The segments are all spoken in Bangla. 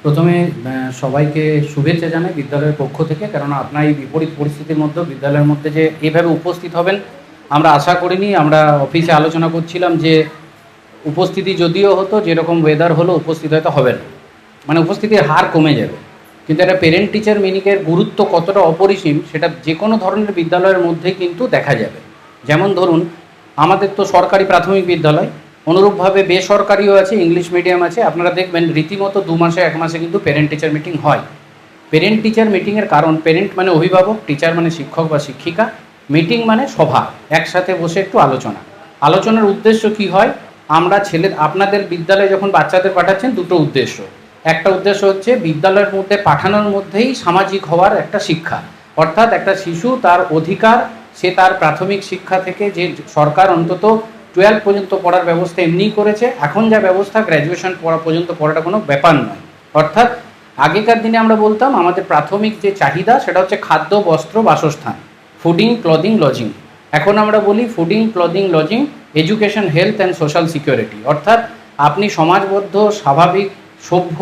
প্রথমে সবাইকে শুভেচ্ছা জানাই বিদ্যালয়ের পক্ষ থেকে, কেননা আপনার এই বিপরীত পরিস্থিতির মধ্যেও বিদ্যালয়ের মধ্যে যে এভাবে উপস্থিত হবেন আমরা আশা করিনি। আমরা অফিসে আলোচনা করছিলাম যে উপস্থিতি যদিও হতো, যেরকম ওয়েদার হলো উপস্থিত হয়তো হবে না, মানে উপস্থিতির হার কমে যাবে। কিন্তু একটা পেরেন্ট টিচার মিটিংয়ের গুরুত্ব কতটা অপরিসীম সেটা যে কোনো ধরনের বিদ্যালয়ের মধ্যেই কিন্তু দেখা যাবে। যেমন ধরুন, আমাদের তো সরকারি প্রাথমিক বিদ্যালয়, অনুরূপভাবে বেসরকারিও আছে, ইংলিশ মিডিয়াম আছে। আপনারা দেখবেন রীতিমতো 2 মাসে 1 মাসে কিন্তু পেরেন্ট টিচার মিটিং হয়। পেরেন্ট টিচার মিটিংয়ের কারণ, পেরেন্ট মানে অভিভাবক, টিচার মানে শিক্ষক বা শিক্ষিকা, মিটিং মানে সভা, একসাথে বসে একটু আলোচনা। আলোচনার উদ্দেশ্য কি হয়? আমরা আপনাদের বিদ্যালয়ে যখন বাচ্চাদের পাঠাচ্ছেন দুটো উদ্দেশ্য। একটা উদ্দেশ্য হচ্ছে বিদ্যালয়ের মধ্যে পাঠানোর মধ্যেই সামাজিক হওয়ার একটা শিক্ষা, অর্থাৎ একটা শিশু তার অধিকার, সে তার প্রাথমিক শিক্ষা থেকে, যে সরকার অন্তত 12 পর্যন্ত পড়ার ব্যবস্থা এমনিই করেছে, এখন যা ব্যবস্থা গ্র্যাজুয়েশন পড়া পর্যন্ত পড়াটা কোনো ব্যাপার নয়। অর্থাৎ আগেকার দিনে আমরা বলতাম আমাদের প্রাথমিক যে চাহিদা সেটা হচ্ছে খাদ্য, বস্ত্র, বাসস্থান, ফুডিং, ক্লদিং, লজিং। এখন আমরা বলি fooding, clothing, lodging, education, health and social security. অর্থাৎ আপনি সমাজবদ্ধ, স্বাভাবিক, সভ্য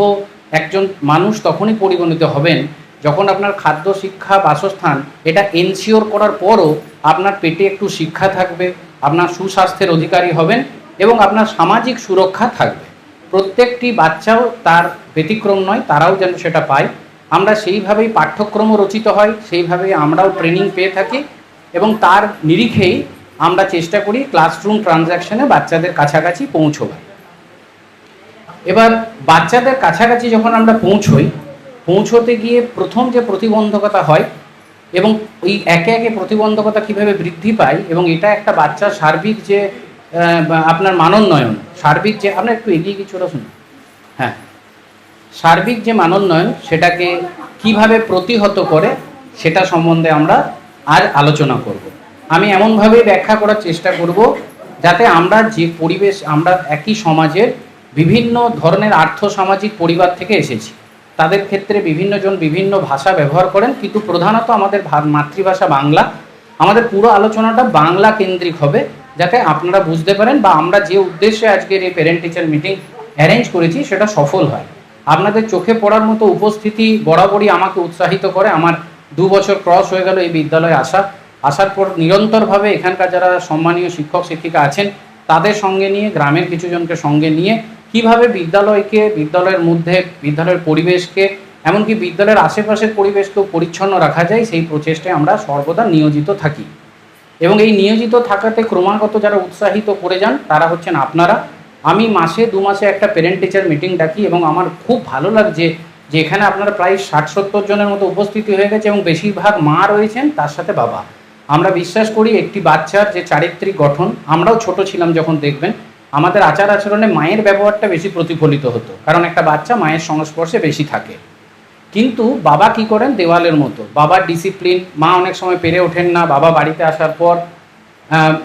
একজন মানুষ তখনই পরিগণিত হবেন যখন আপনার খাদ্য, শিক্ষা, বাসস্থান এটা এনশিওর করার পরও আপনার পেটে একটু শিক্ষা থাকবে, আপনার সুস্বাস্থ্যের অধিকারী হবেন এবং আপনার সামাজিক সুরক্ষা থাকবে। প্রত্যেকটি বাচ্চাও তার ব্যতিক্রম নয়, তারাও যেন সেটা পায়। আমরা সেইভাবেই পাঠ্যক্রমও রচিত হয়, সেইভাবেই আমরাও ট্রেনিং পেয়ে থাকি এবং তার নিরিখেই আমরা চেষ্টা করি ক্লাসরুম ট্রানজ্যাকশনে বাচ্চাদের কাছাকাছি পৌঁছবার। এবার বাচ্চাদের কাছাকাছি যখন আমরা পৌঁছতে গিয়ে প্রথম যে প্রতিবন্ধকতা হয় এবং এই একে একে প্রতিবন্ধকতা কীভাবে বৃদ্ধি পায়, এবং এটা একটা বাচ্চার সার্বিক যে আপনার মানোন্নয়ন, সার্বিক যে, আপনার একটু এগিয়ে কিছু শুনুন, হ্যাঁ, সার্বিক যে মানোন্নয়ন সেটাকে কিভাবে প্রতিহত করে সেটা সম্বন্ধে আমরা আজ আলোচনা করব। আমি এমনভাবেই ব্যাখ্যা করার চেষ্টা করব যাতে আমরা যে পরিবেশ, আমরা একই সমাজের বিভিন্ন ধরনের আর্থসামাজিক পরিবার থেকে এসেছি, তাদের ক্ষেত্রে বিভিন্নজন বিভিন্ন ভাষা ব্যবহার করেন, কিন্তু প্রধানত আমাদের মাতৃভাষা বাংলা। আমাদের পুরো আলোচনাটা বাংলা কেন্দ্রিক হবে যাতে আপনারা বুঝতে পারেন বা আমরা যে উদ্দেশ্যে আজকের এই প্যারেন্ট টিচার মিটিং অ্যারেঞ্জ করেছি সেটা সফল হয়। আপনাদের চোখে পড়ার মতো উপস্থিতি বরাবরই আমাকে উৎসাহিত করে। আমার 2 বছর ক্রস হয়ে গেল এই বিদ্যালয়ে আসার পর নিরন্তরভাবে এখানকার যারা সম্মানীয় শিক্ষক শিক্ষিকা আছেন তাদের সঙ্গে নিয়ে, গ্রামের কিছুজনকে সঙ্গে নিয়ে কিভাবে বিদ্যালয়কে, বিদ্যালয়ের মধ্যে বিদ্যালয়ের পরিবেশকে, এমনকি বিদ্যালয়ের আশেপাশের পরিবেশকেও পরিচ্ছন্ন রাখা যায় সেই প্রচেষ্টায় আমরা সর্বদা নিয়োজিত থাকি। এবং এই নিয়োজিত থাকাতে ক্রমাগত যারা উৎসাহিত করে যান তারা হচ্ছেন আপনারা। আমি মাসে 2 মাসে একটা প্যারেন্ট টিচার মিটিং ডাকি এবং আমার খুব ভালো লাগছে যে এখানে আপনারা প্রায় 60-70 জনের মতো উপস্থিতি হয়ে গেছে এবং বেশিরভাগ মা রয়েছেন, তার সাথে বাবা। আমরা বিশ্বাস করি একটি বাচ্চার যে চারিত্রিক গঠন, আমরাও ছোট ছিলাম যখন দেখবেন আমাদের আচার আচরণে মায়ের ব্যবহারটা বেশি প্রতিফলিত হতো, কারণ একটা বাচ্চা মায়ের সংস্পর্শে বেশি থাকে। কিন্তু বাবা কি করেন, দেওয়ালের মতো। বাবার ডিসিপ্লিন, মা অনেক সময় পেরে ওঠেন না, বাবা বাড়িতে আসার পর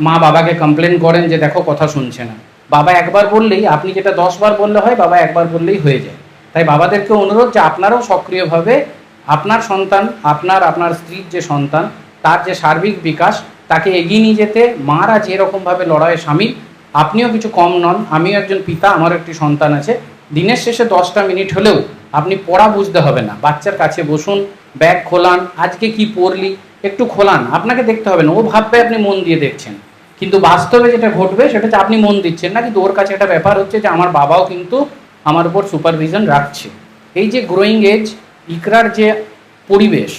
মা বাবাকে কমপ্লেন করেন যে দেখো কথা শুনছে না। বাবা একবার বললেই, আপনি যেটা 10 বার বললে হয়, বাবা একবার বললেই হয়ে যায়। তাই বাবাদেরকে অনুরোধ যে আপনারাও সক্রিয়ভাবে আপনার সন্তান, আপনার স্ত্রীর যে সন্তান, তার যে সার্বিক বিকাশ, তাকে এগিয়ে নিয়ে যেতে মারা যেরকমভাবে লড়াইয়ে সামিল, আপনিও কিছু কম নন। আমিও একজন পিতা, আমারও একটি সন্তান আছে। দিনের শেষে 10টা মিনিট হলেও আপনি পড়া বুঝতে হবে না, বাচ্চার কাছে বসুন, ব্যাগ খোলান, আজকে কি পড়লি একটু খোলান, আপনাকে দেখতে হবে না, ও ভাববে আপনি মন দিয়ে দেখছেন, কিন্তু বাস্তবে যেটা ঘটবে সেটা হচ্ছে আপনি মন দিচ্ছেন না, কিন্তু ওর কাছে একটা ব্যাপার হচ্ছে যে আমার বাবাও কিন্তু আমার উপর সুপারভিশন রাখছে। এই যে গ্রোয়িং এজ, ইকরার যে পরিবেশ,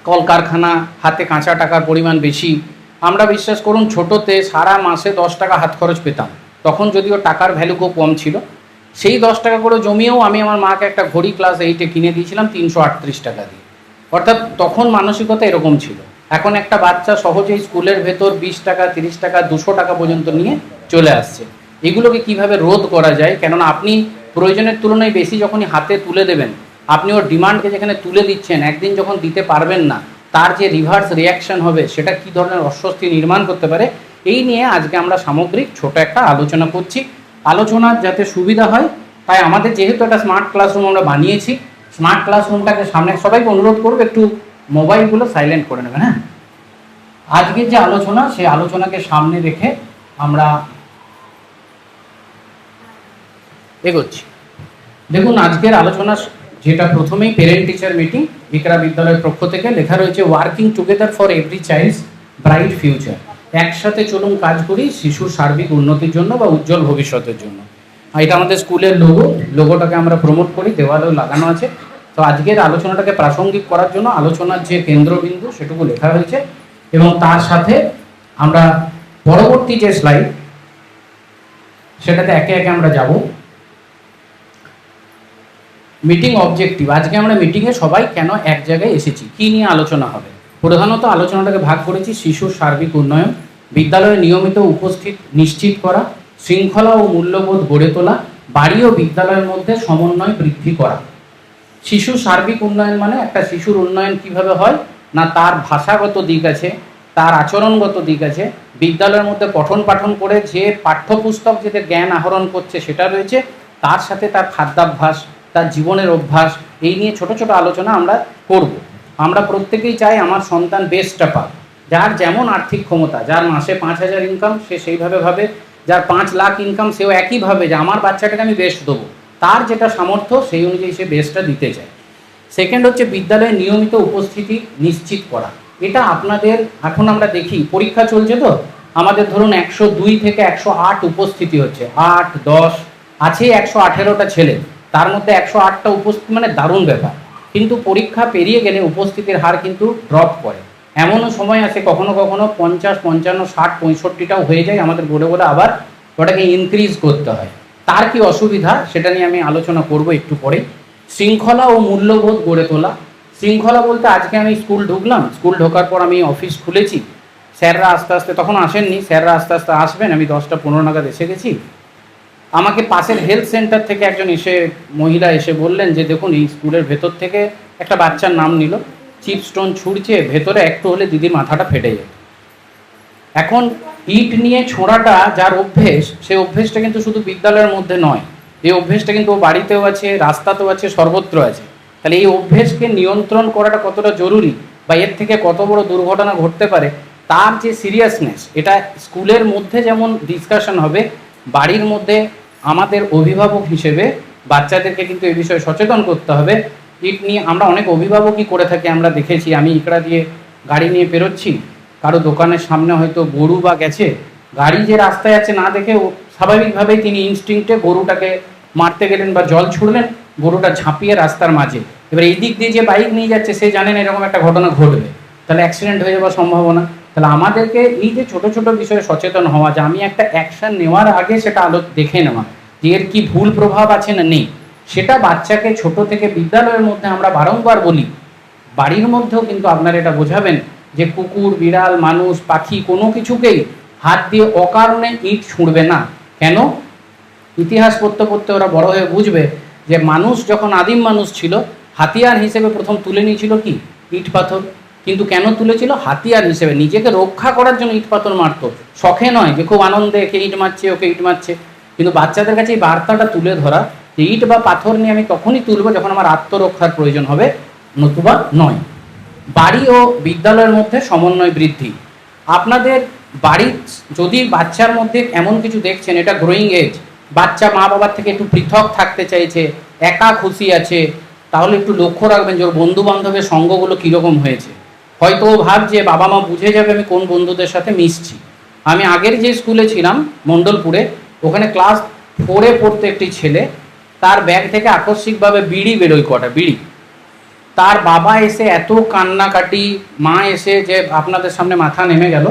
কলকারখানা, হাতে কাঁচা টাকার পরিমাণ বেশি। আমরা বিশ্বাস করুন ছোটোতে সারা মাসে 10 টাকা হাত খরচ পেতাম, তখন যদিও টাকার ভ্যালু খুব কম ছিল। সেই 10 টাকা করে জমিয়েও আমি আমার মাকে একটা ঘড়ি ক্লাস 8-এ কিনে দিয়েছিলাম 338 টাকা দিয়ে। অর্থাৎ তখন মানসিকতা এরকম ছিল। এখন একটা বাচ্চা সহজেই স্কুলের ভেতর 20 টাকা, 30 টাকা, 200 টাকা পর্যন্ত নিয়ে চলে আসছে। এগুলোকে কিভাবে রোধ করা যায়, কেননা আপনি প্রয়োজনের তুলনায় বেশি যখনই হাতে তুলে দেবেন, আপনি ওর ডিমান্ডকে যেখানে তুলে দিচ্ছেন, একদিন যখন দিতে পারবেন না, তার যে রিভার্স রিয়াকশন হবে সেটা কী ধরনের অস্বস্তি নির্মাণ করতে পারে, এই নিয়ে আজকে আমরা সামগ্রিক ছোট একটা আলোচনা করছি। আলোচনার যাতে সুবিধা হয় তাই আমাদের যেহেতু একটা স্মার্ট ক্লাসরুম আমরা বানিয়েছি, স্মার্ট ক্লাসরুমটাকে সামনে, সবাইকে অনুরোধ করবো একটু মোবাইলগুলো সাইলেন্ট করে নেবেন। হ্যাঁ, আজকের যে আলোচনা সেই আলোচনাকে সামনে রেখে আমরা এগোচ্ছি। দেখুন, আজকের আলোচনা যেটা প্রথমেই পেরেন্ট টিচার মিটিং, ইকরা বিদ্যালয়ের পক্ষ থেকে লেখা রয়েছে working together for every child's bright future. একসাথে চলুন কাজ করি শিশুর সার্বিক উন্নতির জন্য বা উজ্জ্বল ভবিষ্যতের জন্য। এটা আমাদের স্কুলের লোগোটাকে আমরা প্রমোট করি, দেওয়ালেও লাগানো আছে। তো আজকের আলোচনাটাকে প্রাসঙ্গিক করার জন্য আলোচনার যে কেন্দ্রবিন্দু সেটুকু লেখা হয়েছে, এবং তার সাথে আমরা পরবর্তী যে স্লাইড সেটাতে একে একে আমরা যাব। মিটিং অবজেক্টিভ, আজকে আমরা মিটিংয়ে সবাই কেন এক জায়গায় এসেছি, কি নিয়ে আলোচনা হবে। প্রধানত আলোচনাটাকে ভাগ করেছি শিশুর সার্বিক উন্নয়ন, বিদ্যালয়ে নিয়মিত উপস্থিত নিশ্চিত করা, শৃঙ্খলা ও মূল্যবোধ গড়ে তোলা, বাড়ি ও বিদ্যালয়ের মধ্যে সমন্বয় বৃদ্ধি করা। শিশুর সার্বিক উন্নয়ন মানে একটা শিশুর উন্নয়ন কিভাবে হয় না, তার ভাষাগত দিক আছে, তার আচরণগত দিক আছে, বিদ্যালয়ের মধ্যে পঠন পাঠন করে যে পাঠ্যপুস্তক যেতে জ্ঞান আহরণ করছে সেটা রয়েছে, তার সাথে তার খাদ্যাভ্যাস, তার জীবনের অভ্যাস, এই নিয়ে ছোট ছোট আলোচনা আমরা করব। আমরা প্রত্যেকেই চাই আমার সন্তান বেস্টটা পাক। যার যেমন আর্থিক ক্ষমতা, যার মাসে 5,000 ইনকাম সে সেইভাবে ভাবে, যার 5 লাখ ইনকাম সেও একইভাবে যে আমার বাচ্চাটাকে আমি বেস্ট দেবো, তার যেটা সামর্থ্য সেই অনুযায়ী সে বেস্টটা দিতে চায়। সেকেন্ড হচ্ছে বিদ্যালয়ে নিয়মিত উপস্থিতি নিশ্চিত করা। এটা আপনাদের এখন আমরা দেখি পরীক্ষা চলছে, তো আমাদের ধরুন 102 থেকে 108 উপস্থিতি হচ্ছে, 8, 10 আছে 118টা ছেলে, তার মধ্যে 108টা উপস্থিতি মানে দারুণ ব্যাপার। কিন্তু পরীক্ষা পেরিয়ে গেলে উপস্থিতির হার কিন্তু ড্রপ করে। এমনও সময় আছে কখনো কখনো 50, 55, 60, 65টাও হয়ে যায়, আমাদের বলে বলে আবার ওটাকে ইনক্রিজ করতে হয়। তার কি অসুবিধা সেটা নিয়ে আমি আলোচনা করব একটু পরে। শৃঙ্খলা ও মূল্যবোধ গড়ে তোলা। শৃঙ্খলা বলতে আজকে আমি স্কুল ঢুকলাম, স্কুল ঢোকার পর আমি অফিস খুলেছি, স্যাররা আস্তে আস্তে, তখন আসেননি স্যাররা, আস্তে আস্তে আসবেন, আমি 10টা 15 নাগাদ এসে গেছি। আমাকে পাশের হেলথ সেন্টার থেকে একজন মহিলা এসে বললেন যে দেখুন এই স্কুলের ভেতর থেকে একটা বাচ্চার নাম নিল, চিপ স্টোন ছুঁড়ছে, ভেতরে একটু হলে দিদির মাথাটা ফেটে যেত। এখন ইট নিয়ে ছোঁড়াটা যার অভ্যেস, সেই অভ্যেসটা কিন্তু শুধু বিদ্যালয়ের মধ্যে নয়, এই অভ্যেসটা কিন্তু বাড়িতেও আছে, রাস্তাতেও আছে, সর্বত্র আছে। তাহলে এই অভ্যেসকে নিয়ন্ত্রণ করাটা কতটা জরুরি বা এর থেকে কত বড় দুর্ঘটনা ঘটতে পারে তার যে সিরিয়াসনেস, এটা স্কুলের মধ্যে যেমন ডিসকাশন হবে, বাড়ির মধ্যে আমাদের অভিভাবক হিসেবে বাচ্চাদেরকে কিন্তু এই বিষয়ে সচেতন করতে হবে। ইট নিয়ে আমরা অনেক অভিভাবকই করে থাকি, আমরা দেখেছি। আমি ইকড়া দিয়ে গাড়ি নিয়ে পেরোচ্ছি, কারো দোকানের সামনে হয়তো গরু বা গেছে, গাড়ি যে রাস্তায় আছে না দেখে স্বাভাবিকভাবেই তিনি ইনস্টিংক্টে গরুটাকে মারতে গেলেন বা জল ছুড়লেন, গরুটা ঝাঁপিয়ে রাস্তার মাঝে। এবার এই দিক দিয়ে যে বাইক নিয়ে যাচ্ছে সে জানেন এরকম একটা ঘটনা ঘটবে, তাহলে অ্যাক্সিডেন্ট হয়ে যাওয়ার সম্ভাবনা। তাহলে আমাদেরকে এই যে ছোট ছোট বিষয়ে সচেতন হওয়া, যে আমি একটা অ্যাকশন নেওয়ার আগে সেটা দেখে নেওয়া যে এর কি ভুল প্রভাব আছে না নেই, সেটা বাচ্চাকে ছোট থেকে বিদ্যালয়ের মধ্যে আমরা বারংবার বলি। বাড়ির মধ্যেও কিন্তু আপনারা এটা বোঝাবেন যে কুকুর, বিড়াল, মানুষ, পাখি কোনো কিছুকেই হাত দিয়ে অকারণে ইট ছুঁড়বে না। কেন? ইতিহাস পড়তে পড়তে ওরা বড় হয়ে বুঝবে যে মানুষ যখন আদিম মানুষ ছিল, হাতিয়ার হিসেবে প্রথম তুলে নিয়েছিল কি? ইট পাথর। কিন্তু কেন তুলেছিল? হাতিয়ার হিসেবে, নিজেকে রক্ষা করার জন্য ইট পাথর মারতো, শখে নয় যে খুব আনন্দে একে ইট মারছে ওকে ইট মারছে। কিন্তু বাচ্চাদের কাছে এই বার্তাটা তুলে ধরা যে ইট বা পাথর নিয়ে আমি তখনই তুলবো যখন আমার আত্মরক্ষার প্রয়োজন হবে, নতুবা নয়। বাড়ি ও বিদ্যালয়ের মধ্যে সমন্বয় বৃদ্ধি। আপনাদের বাড়ির যদি বাচ্চার মধ্যে এমন কিছু দেখছেন, এটা গ্রোয়িং এজ, বাচ্চা মা বাবার থেকে একটু পৃথক থাকতে চাইছে, একা খুশি আছে, তাহলে একটু লক্ষ্য রাখবেন যে ওর বন্ধু বান্ধবের সঙ্গগুলো কীরকম হয়েছে। হয়তো ও ভাবছে বাবা মা বুঝে যাবে আমি কোন বন্ধুদের সাথে মিশছি। আমি আগের যে স্কুলে ছিলাম মণ্ডলপুরে, ওখানে ক্লাস 4-এ পড়তে একটি ছেলে, তার ব্যাগ থেকে আকস্মিকভাবে বিড়ি বেরোয়, কটা বিড়ি। তার বাবা এসে এত কান্নাকাটি, মা এসে যে আপনাদের সামনে মাথা নেমে গেল।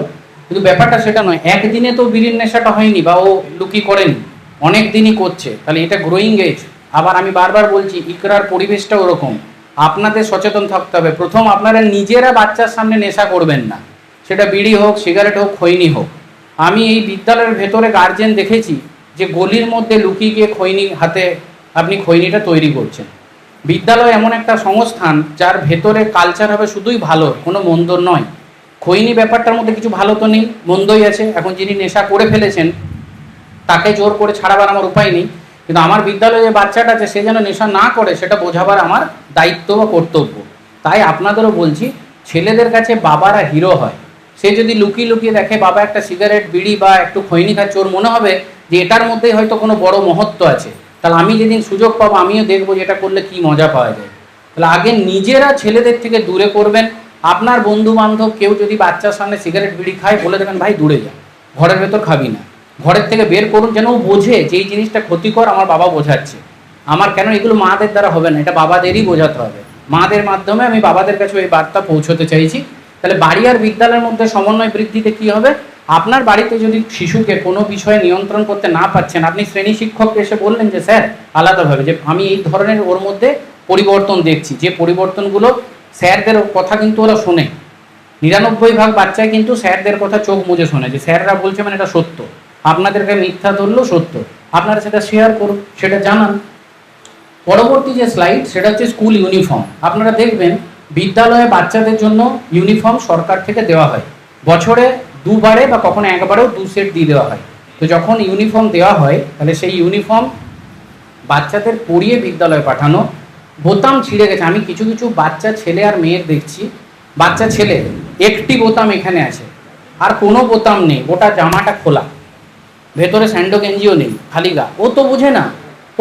কিন্তু ব্যাপারটা সেটা নয়, একদিনে তো বিড়ির নেশাটা হয়নি বা ও লুকি করেনি, অনেক দিনই করছে। তাহলে এটা গ্রোয়িং এজ। আবার আমি বারবার বলছি ইকরার পরিবেশটা ওরকম, আপনাদের সচেতন থাকতে হবে। প্রথম আপনারা নিজেরা বাচ্চার সামনে নেশা করবেন না, সেটা বিড়ি হোক, সিগারেট হোক, খৈনি হোক। আমি এই বিদ্যালয়ের ভেতরে গার্জেন দেখেছি যে গলির মধ্যে লুকিয়ে গিয়ে খৈনি হাতে আপনি খৈনিটা তৈরি করছেন। বিদ্যালয় এমন একটা সংস্থান যার ভেতরে কালচার হবে শুধুই ভালো, কোনো মন্দ নয়। খৈনি ব্যাপারটার মধ্যে কিছু ভালো তো নেই, মন্দই আছে। এখন যিনি নেশা করে ফেলেছেন তাকে জোর করে ছাড়াবার আমার উপায় নেই, কিন্তু আমার বিদ্যালয়ে যে বাচ্চাটা আছে সে যেন নেশা না করে সেটা বোঝাবার আমার দায়িত্ব বা কর্তব্য। তাই আপনাদেরও বলছি, ছেলেদের কাছে বাবারা হিরো হয়। সে যদি লুকিয়ে লুকিয়ে দেখে বাবা একটা সিগারেট, বিড়ি বা একটু খৈনি খাচ্ছে, ওর মনে হবে যে এটার মধ্যেই হয়তো কোনো বড় মহত্ব আছে। তাহলে আমি যেদিন সুযোগ পাবো আমিও দেখবো যে এটা করলে কি মজা পাওয়া যায়। তাহলে আগে নিজেরা ছেলেদের থেকে দূরে করবেন। আপনার বন্ধু বান্ধব কেউ যদি বাচ্চার সামনে সিগারেট বিড়ি খায় বলে দেবেন ভাই দূরে যা, ঘরের ভেতর খাবি না, ঘরের থেকে বের করুন, যেন ও বোঝে যে এই জিনিসটা ক্ষতিকর, আমার বাবা বোঝাচ্ছে। আমার কেন এগুলো মাদের দ্বারা হবে না, এটা বাবাদেরই বোঝাতে হবে। মাদের মাধ্যমে আমি বাবাদের কাছে এই বার্তা পৌঁছতে চাইছি। তাহলে বাড়ি আর বিদ্যালয়ের মধ্যে সমন্বয় বৃদ্ধিতে কি হবে, আপনার বাড়িতে যদি শিশুকে কোনো বিষয়ে নিয়ন্ত্রণ করতে না পারছেন, আপনি শ্রেণী শিক্ষককে এসে বললেন যে স্যার আলাদাভাবে যে আমি এই ধরনের ওর মধ্যে পরিবর্তন দেখছি, যে পরিবর্তনগুলো স্যারদের কথা কিন্তু ওরা শোনে, 99% বাচ্চাই কিন্তু স্যারদের কথা চোখ মুজে শোনে, যে স্যাররা বলছে মানে এটা সত্য, আপনাদেরকে মিথ্যা ধরলেও সত্য, আপনারা সেটা শেয়ার করুন, সেটা জানান। পরবর্তী যে স্লাইড সেটা হচ্ছে স্কুল ইউনিফর্ম। আপনারা দেখবেন বিদ্যালয়ে বাচ্চাদের জন্য ইউনিফর্ম সরকার থেকে দেওয়া হয়, বছরে দুবারে বা কখনো একবারেও 2 সেট দিয়ে দেওয়া হয়। তো যখন ইউনিফর্ম দেওয়া হয় তাহলে সেই ইউনিফর্ম বাচ্চাদের পরিয়ে বিদ্যালয়ে পাঠানো, বোতাম ছিঁড়ে গেছে। আমি কিছু কিছু বাচ্চা ছেলে আর মেয়ের দেখছি, বাচ্চা ছেলে একটি বোতাম এখানে আছে আর কোনো বোতাম নেই, গোটা জামাটা খোলা, ভেতরে স্যান্ডো গেঞ্জিও নেই, খালি গা। ও তো বুঝে না,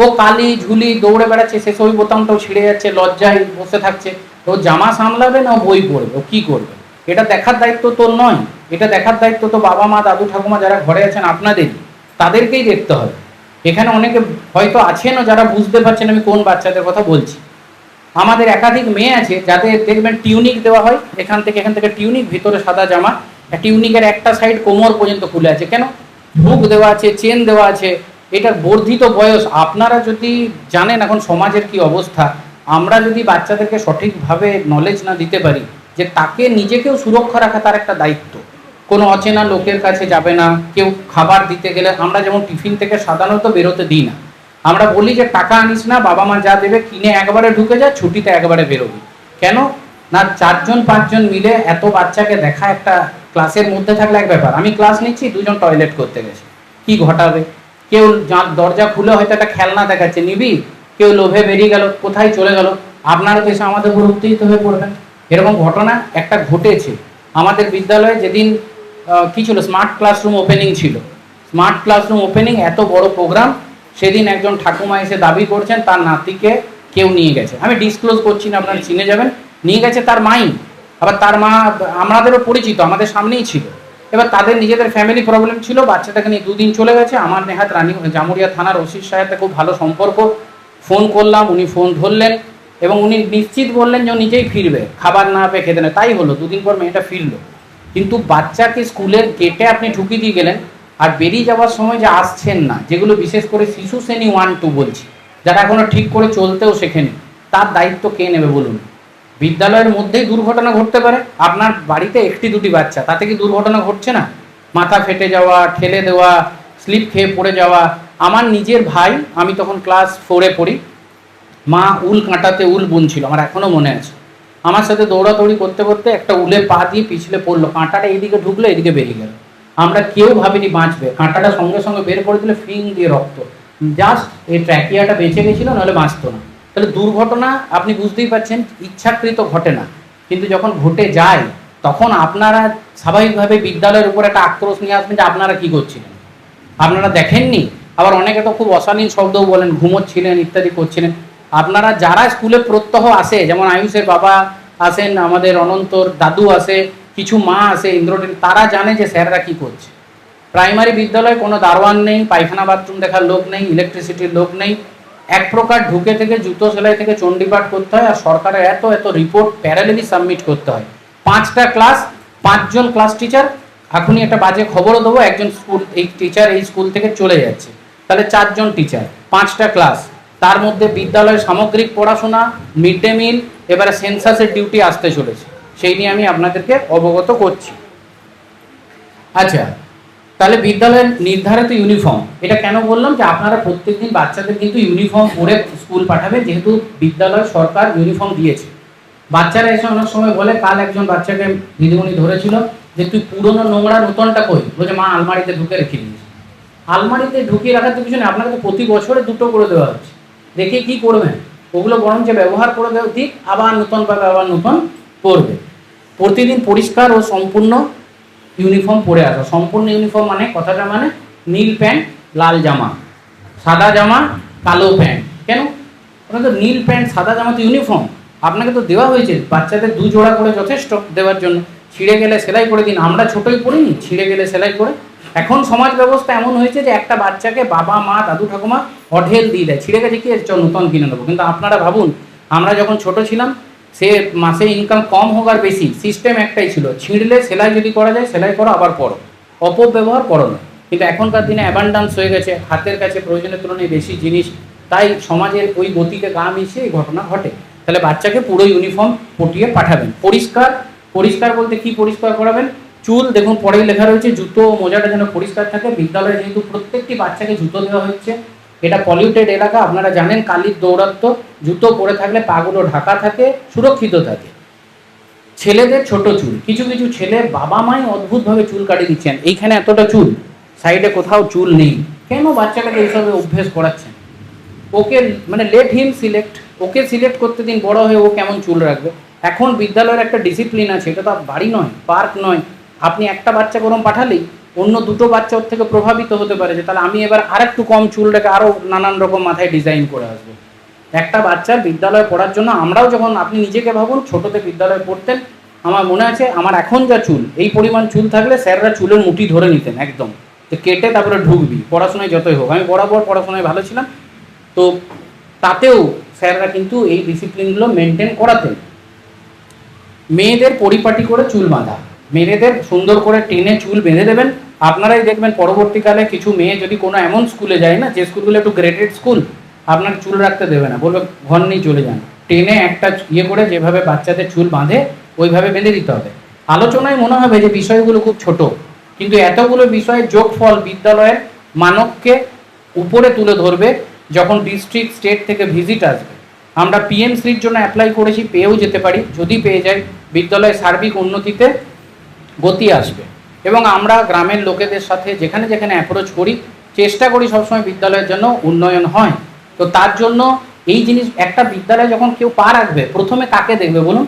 ও কালি ঝুলি দৌড়ে বেড়াচ্ছে, শেষে ওই বোতামটাও ছিঁড়ে যাচ্ছে, লজ্জায় বসে থাকছে। তো জামা সামলাবে না বই পড়বে, ও কী করবে? এটা দেখার দায়িত্ব তোর নয়, এটা দেখার দায়িত্ব তো বাবা মা দাদু ঠাকুমা যারা ঘরে আছেন আপনাদেরই, তাদেরকেই দেখতে হবে। এখানে অনেকে হয়তো আছেনও যারা বুঝতে পারছেন আমি কোন বাচ্চাদের কথা বলছি। আমাদের একাধিক মেয়ে আছে যাদের দেখবেন টিউনিক দেওয়া হয়, এখান থেকে টিউনিক, ভিতরে সাদা জামা, টিউনিকের একটা সাইড কোমর পর্যন্ত খুলে আছে, কেন? হুক দেওয়া আছে, চেন দেওয়া আছে, এটা বর্ধিত বয়স। আপনারা যদি জানেন এখন সমাজের কি অবস্থা, আমরা যদি বাচ্চাদেরকে সঠিকভাবে নলেজ না দিতে পারি যে তাকে নিজেকেও সুরক্ষা রাখা তার একটা দায়িত্ব, কোনো অচেনা লোকের কাছে যাবে না, কেউ খাবার দিতে গেলে আমরা যেমন টিফিন থেকে সাধারণত বেরোতে দিই না, আমরা বলি যে টাকা আনিস না, বাবা মা যা দেবে কিনে একবারে ঢুকে যা, ছুটিতে একবারে বেরোবি। কেন না? 4-5 জন মিলে এত বাচ্চাকে দেখা একটা ক্লাসের মধ্যে থাকলে এক ব্যাপার, আমি ক্লাস নিচ্ছি, 2 জন টয়লেট করতে গেছে, কি ঘটাবে? কেউ দরজা খুলে হয়তো একটা খেলনা দেখাচ্ছে, নিবি, কেউ লোভে বেরিয়ে গেল, কোথায় চলে গেল, আপনারা তো এসে আমাদের উপর উত্তেজিত হয়ে পড়বেন। এরকম ঘটনা একটা ঘটেছে আমাদের বিদ্যালয়ে, যেদিন কি ছিল, স্মার্ট ক্লাসরুম ওপেনিং ছিল। স্মার্ট ক্লাসরুম ওপেনিং এত বড় প্রোগ্রাম, সেদিন একজন ঠাকুমা এসে দাবি করছেন তার নাতিকে কেউ নিয়ে গেছে, আমি ডিসক্লোজ করছি না, আপনারা চিনে যাবেন, নিয়ে গেছে তার মাই, আবার তার মা আমাদেরও পরিচিত, আমাদের সামনেই ছিল। এবার তাদের নিজেদের ফ্যামিলি প্রবলেম ছিল, বাচ্চাটাকে নিয়ে 2 দিন চলে গেছে। আমার নেহাত জামুরিয়া থানার ওসির সাথে খুব ভালো সম্পর্ক, ফোন করলাম, উনি ফোন ধরলেন এবং উনি নিশ্চিত বললেন যে ও নিজেই ফিরবে, খাবার না পেয়ে খেতে না। তাই হলো, 2 দিন পর মেয়েটা ফিরলো। কিন্তু বাচ্চাকে স্কুলের গেটে আপনি ঢুকিয়ে দিয়ে গেলেন, আর বেরিয়ে যাওয়ার সময় যে আসছেন না, যেগুলো বিশেষ করে শিশু শ্রেণী 1-2 বলছি, যারা এখনো ঠিক করে চলতেও শেখেনি, তার দায়িত্ব কে নেবে বলুন? বিদ্যালয়ের মধ্যেই দুর্ঘটনা ঘটতে পারে, আপনার বাড়িতে 1-2টি বাচ্চা, তাতে কি দুর্ঘটনা ঘটছে না? মাথা ফেটে যাওয়া, ঠেলে দেওয়া, স্লিপ খেয়ে পড়ে যাওয়া। আমার নিজের ভাই, আমি তখন ক্লাস 4-এ পড়ি, মা উল কাঁটাতে উল বুনছিল, আমার এখনও মনে আছে, আমার সাথে দৌড়াদৌড়ি করতে করতে একটা উলে পা দিয়ে পিছলে পড়লো, কাঁটাটা এইদিকে ঢুকলো, এদিকে বেরিয়ে গেল। আমরা কেউ ভাবিনি বাঁচবে, কাঁটাটা সঙ্গে সঙ্গে বের করে দিলে ফিং দিয়ে রক্ত, জাস্ট এই ট্র্যাকিয়াটা বেঁচে গেছিলো, নাহলে বাঁচতো না। তাহলে দুর্ঘটনা আপনি বুঝতেই পারছেন ইচ্ছাকৃত ঘটে না, কিন্তু যখন ঘটে যায় তখন আপনারা স্বাভাবিকভাবে বিদ্যালয়ের উপর একটা আক্রোশ নিয়ে আসবেন যে আপনারা কি করছিলেন, আপনারা দেখেননি। আবার অনেকে তো খুব অশালীন শব্দও বলেন, ঘুমোচ্ছিলেন ইত্যাদি করছিলেন। আপনারা যারা স্কুলে প্রত্যহ আসে, যেমন আয়ুষের বাবা আসেন, আমাদের অনন্তর দাদু আসে, কিছু মা আসে, ইন্দ্রনীল, তারা জানে যে স্যাররা কি করছে। প্রাইমারি বিদ্যালয়ে কোনো দারোয়ান নেই, পায়খানা বাথরুম দেখার লোক নেই, ইলেকট্রিসিটির লোক নেই, এক প্রকার ঢুকে থেকে জুতো সেলাই থেকে চণ্ডীপাঠ করতে হয়, আর সরকারের এত এত রিপোর্ট প্যারালেলি সাবমিট করতে হয়। 5টা ক্লাস, 5 জন ক্লাস টিচার। এখনই একটা বাজে খবরও দেবো, একজন স্কুল এই টিচার এই স্কুল থেকে চলে যাচ্ছে, তাহলে 4 জন টিচার, 5টা ক্লাস, তার মধ্যে বিদ্যালয়ের সামগ্রিক পড়াশোনা, মিড ডে মিল, এবারে সেন্সাসের ডিউটি আসতে চলেছে, সেই নিয়ে আমি আপনাদেরকে অবগত করছি। আচ্ছা, তাহলে বিদ্যালয়ের নির্ধারিত ইউনিফর্ম, এটা কেন বললাম যে আপনারা প্রত্যেকদিন বাচ্চাদের কিন্তু ইউনিফর্ম পরে স্কুল পাঠাবে, যেহেতু বিদ্যালয় সরকার ইউনিফর্ম দিয়েছে। বাচ্চারা এসে অনেক সময় বলে, কাল একজন বাচ্চাকে দিদিমণি ধরেছিল যে তুই পুরনো নোংরা নতুনটা কই, বলছে মা আলমারিতে ঢুকে রেখে দিয়েছি। আলমারিতে ঢুকিয়ে রাখার তো কিছু নেই, আপনাকে তো প্রতি বছরে 2টো করে দেওয়া হচ্ছে, দেখে কি করবেন? ওগুলো বরঞ্চ ব্যবহার করে দেওয়া ঠিক, আবার নতুন পাবে, আবার নতুন পরবে। প্রতিদিন পরিষ্কার ও সম্পূর্ণ ইউনিফর্ম পরে আসা। সম্পূর্ণ ইউনিফর্ম মানে, কথাটা মানে নীল প্যান্ট, লাল জামা, সাদা জামা, কালো প্যান্ট, কেন? ওরা তো নীল প্যান্ট সাদা জামা তো ইউনিফর্ম, আপনাকে তো দেওয়া হয়েছে, বাচ্চাদের 2 জোড়া করে যথেষ্ট দেওয়ার জন্য। ছিঁড়ে গেলে সেলাই করে দিন, আমরা ছোটোই পড়িনি ছিঁড়ে গেলে সেলাই করে। এখন সমাজ ব্যবস্থা এমন হয়েছে যে একটা বাচ্চাকে বাবা মা দাদু ঠাকুমা অঢেল দিয়ে দেয়, ছিঁড়ে গেছে কি চল নতুন কিনে নেবো। কিন্তু আপনারা ভাবুন, আমরা যখন ছোট ছিলাম, সে মাসে ইনকাম কম হোক আর বেশি, সিস্টেম একটাই ছিল, ছিঁড়লে সেলাই যদি করা যায় সেলাই করো আবার পড়ো, অপব্যবহার করো না। কিন্তু এখনকার দিনে অ্যাবান্ডান্স হয়ে গেছে, হাতের কাছে প্রয়োজনের তুলনায় বেশি জিনিস, তাই সমাজের ওই গতিকে গা মিশিয়ে এই ঘটনা ঘটে। তাহলে বাচ্চাকে পুরো ইউনিফর্ম পটিয়ে পাঠাবেন। পরিষ্কার, পরিষ্কার বলতে কি পরিষ্কার করাবেন? চুল দেখুন পরেই লেখা রয়েছে জুতো মোজাটা যেন পরিষ্কার থাকে। বিদ্যালয়ে যেহেতু প্রত্যেকটি বাচ্চাকে জুতো দেওয়া হচ্ছে, এটা পলিউটেড এলাকা, আপনারা জানেন কালির দৌরাত্ম্য, জুতো পরে থাকলে পাগুলো ঢাকা থাকে, সুরক্ষিত থাকে। ছেলেদের ছোট চুল, কিছু কিছু ছেলে বাবা মাই অদ্ভুতভাবে চুল কাটিয়ে দিচ্ছেন, এইখানে এতটা চুল, সাইডে কোথাও চুল নেই, কেন বাচ্চাটাকে এইসবে অভ্যেস করাচ্ছেন? ওকে মানে লেট হিম সিলেক্ট, ওকে সিলেক্ট করতে দিন, বড় হয়ে ও কেমন চুল রাখবে। এখন বিদ্যালয়ের একটা ডিসিপ্লিন আছে, এটা তো বাড়ি নয়, পার্ক নয়। আপনি একটা বাচ্চা গরম পাঠালেই অন্য 2টো বাচ্চা ওর থেকে প্রভাবিত হতে পারে, যে তাহলে আমি এবার আরেকটু কম চুল রেখে আরও নানান রকম মাথায় ডিজাইন করে আসবো। একটা বাচ্চার বিদ্যালয়ে পড়ার জন্য, আমরাও যখন, আপনি নিজেকে ভাবুন ছোটোতে বিদ্যালয়ে পড়তেন, আমার মনে আছে আমার এখন যা চুল, এই পরিমাণ চুল থাকলে স্যাররা চুলের মুঠি ধরে নিতেন একদম, তো কেটে তারপরে ঢুকবি, পড়াশোনায় যতই হোক। আমি বরাবর পড়াশোনায় ভালো ছিলাম, তো তাতেও স্যাররা কিন্তু এই ডিসিপ্লিনগুলো মেনটেন করাতেন। মেয়েদের পরিপাটি করে চুল বাঁধা, মেয়েদের সুন্দর করে টেনে চুল বেঁধে দেবেন। আপনারাই দেখবেন পরবর্তীকালে কিছু মেয়ে যদি কোনো এমন স্কুলে যায় না, যে স্কুলগুলো একটু গ্রেডেড স্কুল, আপনার চুল রাখতে দেবে না, বলবে ঘর নিয়ে চলে যান, টেনে একটা ইয়ে করে যেভাবে বাচ্চাদের চুল বাঁধে ওইভাবে বেঁধে দিতে হবে। আলোচনায় মনে হবে যে বিষয়গুলো খুব ছোট, কিন্তু এতগুলো বিষয়ের যোগফল বিদ্যালয়ের মানবকে উপরে তুলে ধরবে যখন ডিস্ট্রিক্ট স্টেট থেকে ভিজিট আসবে। আমরা পিএমসির জন্য অ্যাপ্লাই করেছি, পেয়েও যেতে পারি, যদি পেয়ে যাই বিদ্যালয়ের সার্বিক উন্নতিতে গতি আসবে। এবং আমরা গ্রামের লোকেদের সাথে যেখানে যেখানে অ্যাপ্রোচ করি, চেষ্টা করি সবসময় বিদ্যালয়ের জন্য উন্নয়ন হয়। তো তার জন্য এই জিনিস, একটা বিদ্যালয়ে যখন কেউ পা রাখবে, প্রথমে কাকে দেখবে বলুন?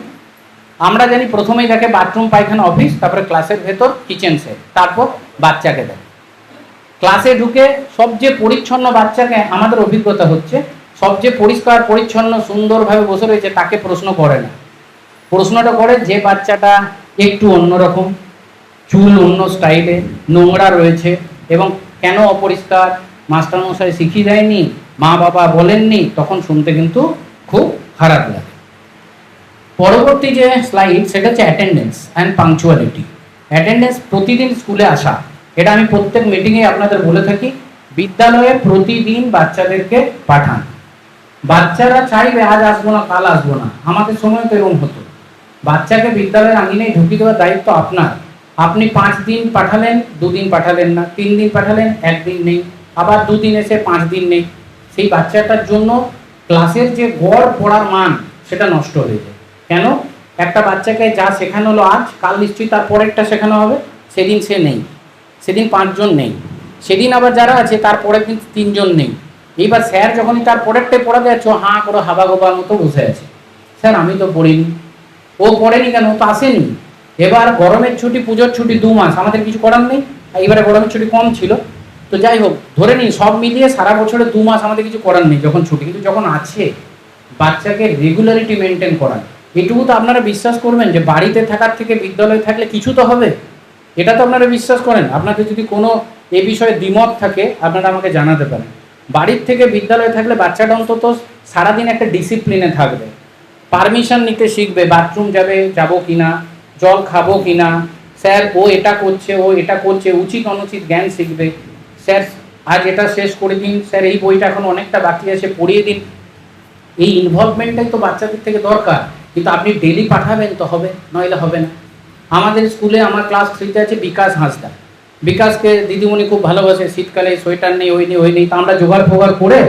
আমরা জানি প্রথমেই দেখে বাথরুম পায়খানা অফিস, তারপরে ক্লাসের ভেতর কিচেন সেট, তারপর বাচ্চাকে দেখে। ক্লাসে ঢুকে সবচেয়ে পরিচ্ছন্ন বাচ্চাকে, আমাদের অভিজ্ঞতা হচ্ছে সবচেয়ে পরিষ্কার পরিচ্ছন্ন সুন্দরভাবে বসে রয়েছে, তাকে প্রশ্ন করে না। প্রশ্নটা করে যে বাচ্চাটা একটু অন্যরকম, চুল অন্য স্টাইলে, নোংরা রয়েছে, এবং কেন অপরিষ্কার, মাস্টারমশাই শিখিয়ে দেয়নি, মা বাবা বলেননি, তখন শুনতে কিন্তু খুব খারাপ লাগে। পরবর্তী যে স্লাইড, সেটা হচ্ছে অ্যাটেন্ডেন্স অ্যান্ড পাংচুয়ালিটি। অ্যাটেন্ডেন্স, প্রতিদিন স্কুলে আসা, এটা আমি প্রত্যেক মিটিংয়ে আপনাদের বলে থাকি, বিদ্যালয়ে প্রতিদিন বাচ্চাদেরকে পাঠান। বাচ্চারা চাইবে আজ আসবো না কাল আসবো না, আমাদের সময় তো এরকম হতো। বাচ্চাকে বিদ্যালয়ের আঙিনায় ঢুকিয়ে দেওয়ার দায়িত্ব আপনার। আপনি 5 দিন পাঠালেন, 2 দিন পাঠালেন না, 3 দিন পাঠালেন, 1 দিন নেই, আবার 2 দিন এসে 5 দিন নেই, সেই বাচ্চাটার জন্য ক্লাসের যে গড় পড়ার মান সেটা নষ্ট হয়ে যায়। কেন? একটা বাচ্চাকে যা শেখানো হলো আজ, কাল নিশ্চয়ই তার পরেরটা শেখানো হবে, সেদিন সে নেই, সেদিন 5 জন নেই, সেদিন আবার যারা আছে তার পরের দিন 3 জন নেই। এইবার স্যার যখনই তার পরেরটাই পড়াতে যাচ্ছে, হাঁ করে হাবা গোবার মতো বসে আছে, স্যার আমি তো পড়িনি। ও পড়েনি কেন? তো আসেনি। এবার গরমের ছুটি, পুজোর ছুটি 2 মাস, আমাদের কিছু করার নেই। এবারে গরমের ছুটি কম ছিল, তো যাই হোক ধরে নিই সব মিলিয়ে সারা বছরে 2 মাস আমাদের কিছু করার নেই যখন ছুটি। কিন্তু যখন আছে, বাচ্চাকে রেগুলারিটি মেনটেন করান, এটুকু তো আপনারা বিশ্বাস করবেন যে বাড়িতে থাকার থেকে বিদ্যালয়ে থাকলে কিছু তো হবে, এটা তো আপনারা বিশ্বাস করেন। আপনাদের যদি কোনো এ বিষয়ে দ্বিমত থাকে, আপনারা আমাকে জানাতে পারেন। বাড়ির থেকে বিদ্যালয়ে থাকলে বাচ্চাটা অন্তত সারাদিন একটা ডিসিপ্লিনে থাকবে, পারমিশন নিতে শিখবে, বাথরুম যাবো কিনা, জল খাবো কিনা, স্যার ও এটা করছে, ও এটা করছে, উচিত অনুচিত জ্ঞান শিখবে। স্যার আজ এটা শেষ করে দিন, স্যার এই বইটা এখন অনেকটা বাকি আছে পড়িয়ে দিন। এই ইনভলভমেন্টটাই তো বাচ্চাদের থেকে দরকার। কিন্তু আপনি ডেলি পাঠাবেন তো হবে, নইলে হবে না। আমাদের স্কুলে, আমার ক্লাস 3-তে আছে বিকাশ হাঁসদা। বিকাশকে দিদিমণি খুব ভালোবাসে, শীতকালে সোয়েটার নেই, ওই নেই, তা আমরা জোগাড় ফোগাড় করে,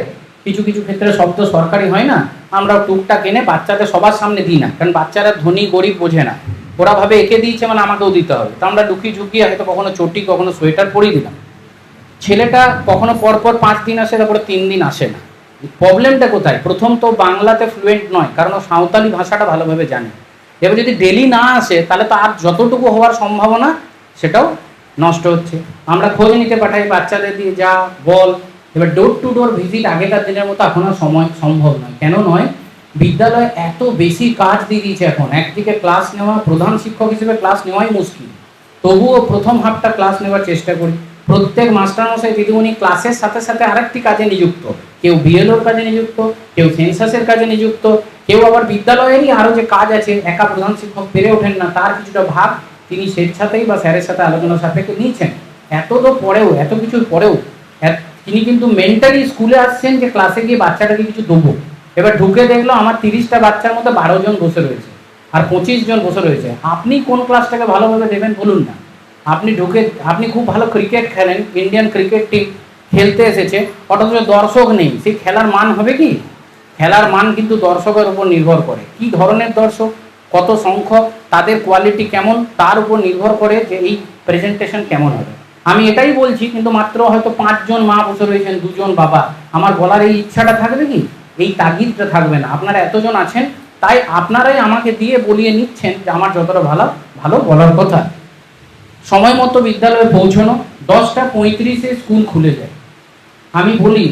কিছু কিছু ক্ষেত্রে সব তো সরকারি হয় না, আমরা টুকটাক এনে বাচ্চাদের সবার সামনে দিই না, কারণ বাচ্চারা ধনী গরিব বোঝে না, ওরা ভাবে একে দিয়েছে মানে আমাকেও দিতে হবে, তা আমরা লুকিয়ে ঝুঁকিয়ে হয়তো কখনো চটি কখনো সোয়েটার পরিয়ে দিলাম। ছেলেটা কখনো পরপর 5 দিন আসে, তারপরে 3 দিন আসে না। প্রবলেমটা কোথায়? প্রথম তো বাংলাতে ফ্লুয়েন্ট নয়, কারণ ও সাঁওতালি ভাষাটা ভালোভাবে জানে। এবার যদি ডেলি না আসে, তাহলে তো আর যতটুকু হওয়ার সম্ভাবনা সেটাও নষ্ট হচ্ছে। আমরা খোঁজ নিতে পাঠাই বাচ্চাদের দিয়ে, যা বল এবার ডোর টু ডোর ভিজিট আগেকার দিনের মতো এখন আর সময় সম্ভব নয়। কেন নয়? বিদ্যালয়ে এত বেশি কাজ দিয়ে দিয়েছে এখন। একদিকে ক্লাস নেওয়া, প্রধান শিক্ষক হিসেবে ক্লাস নেওয়াই মুশকিল, তবুও প্রথম হাফটা ক্লাস নেওয়ার চেষ্টা করি। প্রত্যেক মাস্টারমশাই দিদিমণি ক্লাসের সাথে সাথে আরেকটি কাজে নিযুক্ত, কেউ বিএলওর কাজে নিযুক্ত, কেউ সেন্সাসের কাজে নিযুক্ত, কেউ আবার বিদ্যালয়েরই আরও যে কাজ আছে, একা প্রধান শিক্ষক পেরে ওঠেন না, তার কিছুটা ভাগ তিনি স্বেচ্ছাতেই বা স্যারের সাথে আলোচনা সাপেক্ষে নিয়েছেন। এত তো পরেও, এত কিছুর পরেও তিনি কিন্তু মেন্টালি স্কুলে আসছেন যে ক্লাসে গিয়ে বাচ্চাটাকে কিছু দেবো। এবার ঢুকে দেখলো আমার 30টা বাচ্চার মধ্যে 12 জন বসে রয়েছে আর 25 জন বসে রয়েছে। আপনি কোন ক্লাসটাকে ভালোভাবে দেবেন বলুন না? আপনি খুব ভালো ক্রিকেট খেলেন, ইন্ডিয়ান ক্রিকেট টিম খেলতে এসেছে, অথচ দর্শক নেই, সেই খেলার মান হবে কি? খেলার মান কিন্তু দর্শকের উপর নির্ভর করে। কি ধরনের দর্শক, কত সংখ্যক, তাদের কোয়ালিটি কেমন, তার উপর নির্ভর করে যে এই প্রেজেন্টেশন কেমন হবে। আমি এটাই বলছি, কিন্তু মাত্র হয়তো 5 জন মা বসে রয়েছেন, 2 জন বাবা। আমার বলার এই ইচ্ছাটা থাকবে কি? এই তাগিদটা থাকবে না। আপনারা এতজন আছেন, তাই আপনারাই আমাকে দিয়ে বলিয়ে নিচ্ছেন যে আমার যতটা ভালো ভালো বলার কথা। সময় মতো বিদ্যালয়ে পৌঁছানো, 10টা 35-এ স্কুল খুলে যায়। আমি বলি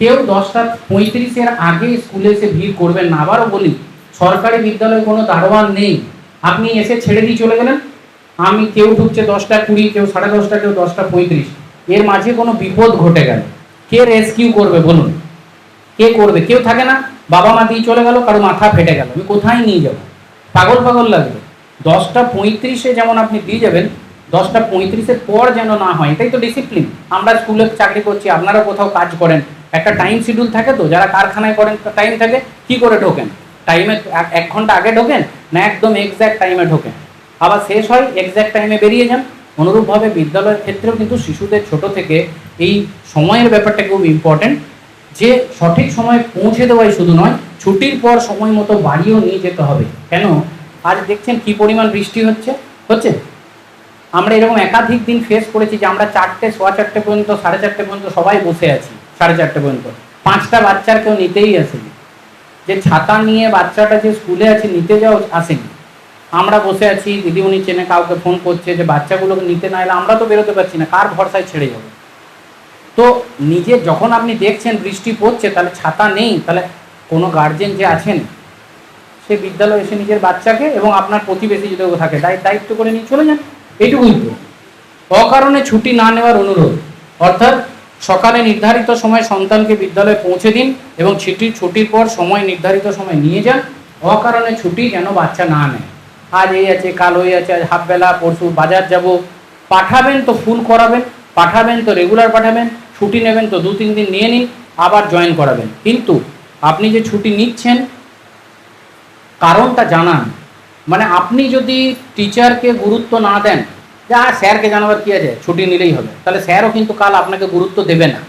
কেউ 10টা 35-এর আগে স্কুলে এসে ভিড় করবেন না। আবারও বলি, সরকারি বিদ্যালয়ে কোনো দারোয়ান নেই, আপনি এসে ছেড়ে দিয়ে চলে গেলেন। আমি কেউ ঢুকছে 10টা 20, কেউ 10:30, কেউ 10টা 35, এর মাঝে কোনো বিপদ ঘটে গেল, কে রেস্কিউ করবে বলুন? কে করবে? কেউ থাকে না। বাবা মা দিয়ে চলে গেল, কারো মাথা ফেটে গেল, আমি কোথায় নিয়ে যাব? পাগল পাগল লাগবে। 10টা 35-এ যেমন আপনি দিয়ে যাবেন, 10টা 35-এর পর যেন না হয়, এটাই তো ডিসিপ্লিন। আমরা স্কুলে চাকরি করছি, আপনারা কোথাও কাজ করেন, একটা টাইম শিডিউল থাকে। তো যারা কারখানায় করেন টাইম থাকে, কি করে ঢোকেন? টাইমে 1 ঘন্টা আগে ঢোকেন না একদম এক্স্যাক্ট টাইমে ঢোকেন? আবার শেষ হয় এক্স্যাক্ট টাইমে বেরিয়ে যান। অনুরূপভাবে বিদ্যালয়ের ক্ষেত্রেও কিন্তু শিশুদের ছোট থেকে এই সময়ের ব্যাপারটা খুব ইম্পর্টেন্ট, যে সঠিক সময়ে পৌঁছে দেওয়াই শুধু নয়, ছুটির পর সময় মতো বাড়িও নিয়ে যেতে হবে। কেন? আজ দেখছেন কি পরিমাণ বৃষ্টি হচ্ছে। আমরা এরকম একাধিক দিন ফেস করেছি যে আমরা 4টে, 4:15 পর্যন্ত, 4:30 পর্যন্ত সবাই বসে আছি, 4:30 পর্যন্ত। 5টা বাচ্চার কেউ নিতেই আসেনি, যে ছাতা নিয়ে বাচ্চাটা যে স্কুলে আছে নিতে যাও আসেনি। আমরা বসে আছি, দিদিমণি চেনে কাউকে ফোন করছে যে বাচ্চাগুলোকে নিতে না এলে আমরা তো বেরোতে পারছি না, কার ভরসায় ছেড়ে যাবো? তো নিজে যখন আপনি দেখছেন বৃষ্টি পড়ছে, তাহলে ছাতা নেই, তাহলে কোনো গার্জেন যে আছেন সে বিদ্যালয়ে এসে নিজের বাচ্চাকে এবং আপনার প্রতিবেশী যদি থাকে দায়িত্ব করে নিয়ে চলে যান। এইটুকুই তো। অকারণে ছুটি না নেওয়ার অনুরোধ, অর্থাৎ সকালে নির্ধারিত সময় সন্তানকে বিদ্যালয়ে পৌঁছে দিন এবং ছুটির পর সময় নির্ধারিত সময় নিয়ে যান। অকারণে ছুটি যেন বাচ্চা না নেয়। আজ এই আছে, কাল ওই আছে, আজ হাফবেলা, পরশু বাজার যাব। পাঠাবেন তো ফুল করাবেন, পাঠাবেন তো রেগুলার পাঠাবেন, ছুটি নেবেন তো 2-3 দিন নিয়ে নিন, আবার জয়েন করাবেন। কিন্তু আপনি যে ছুটি নিচ্ছেন কারণটা জানান। মানে আপনি যদি টিচারকে গুরুত্ব না দেন, যা স্যারকে জানাবার কী আছে, ছুটি নিলেই হবে, তাহলে স্যারও কিন্তু কাল আপনাকে গুরুত্ব দেবে না।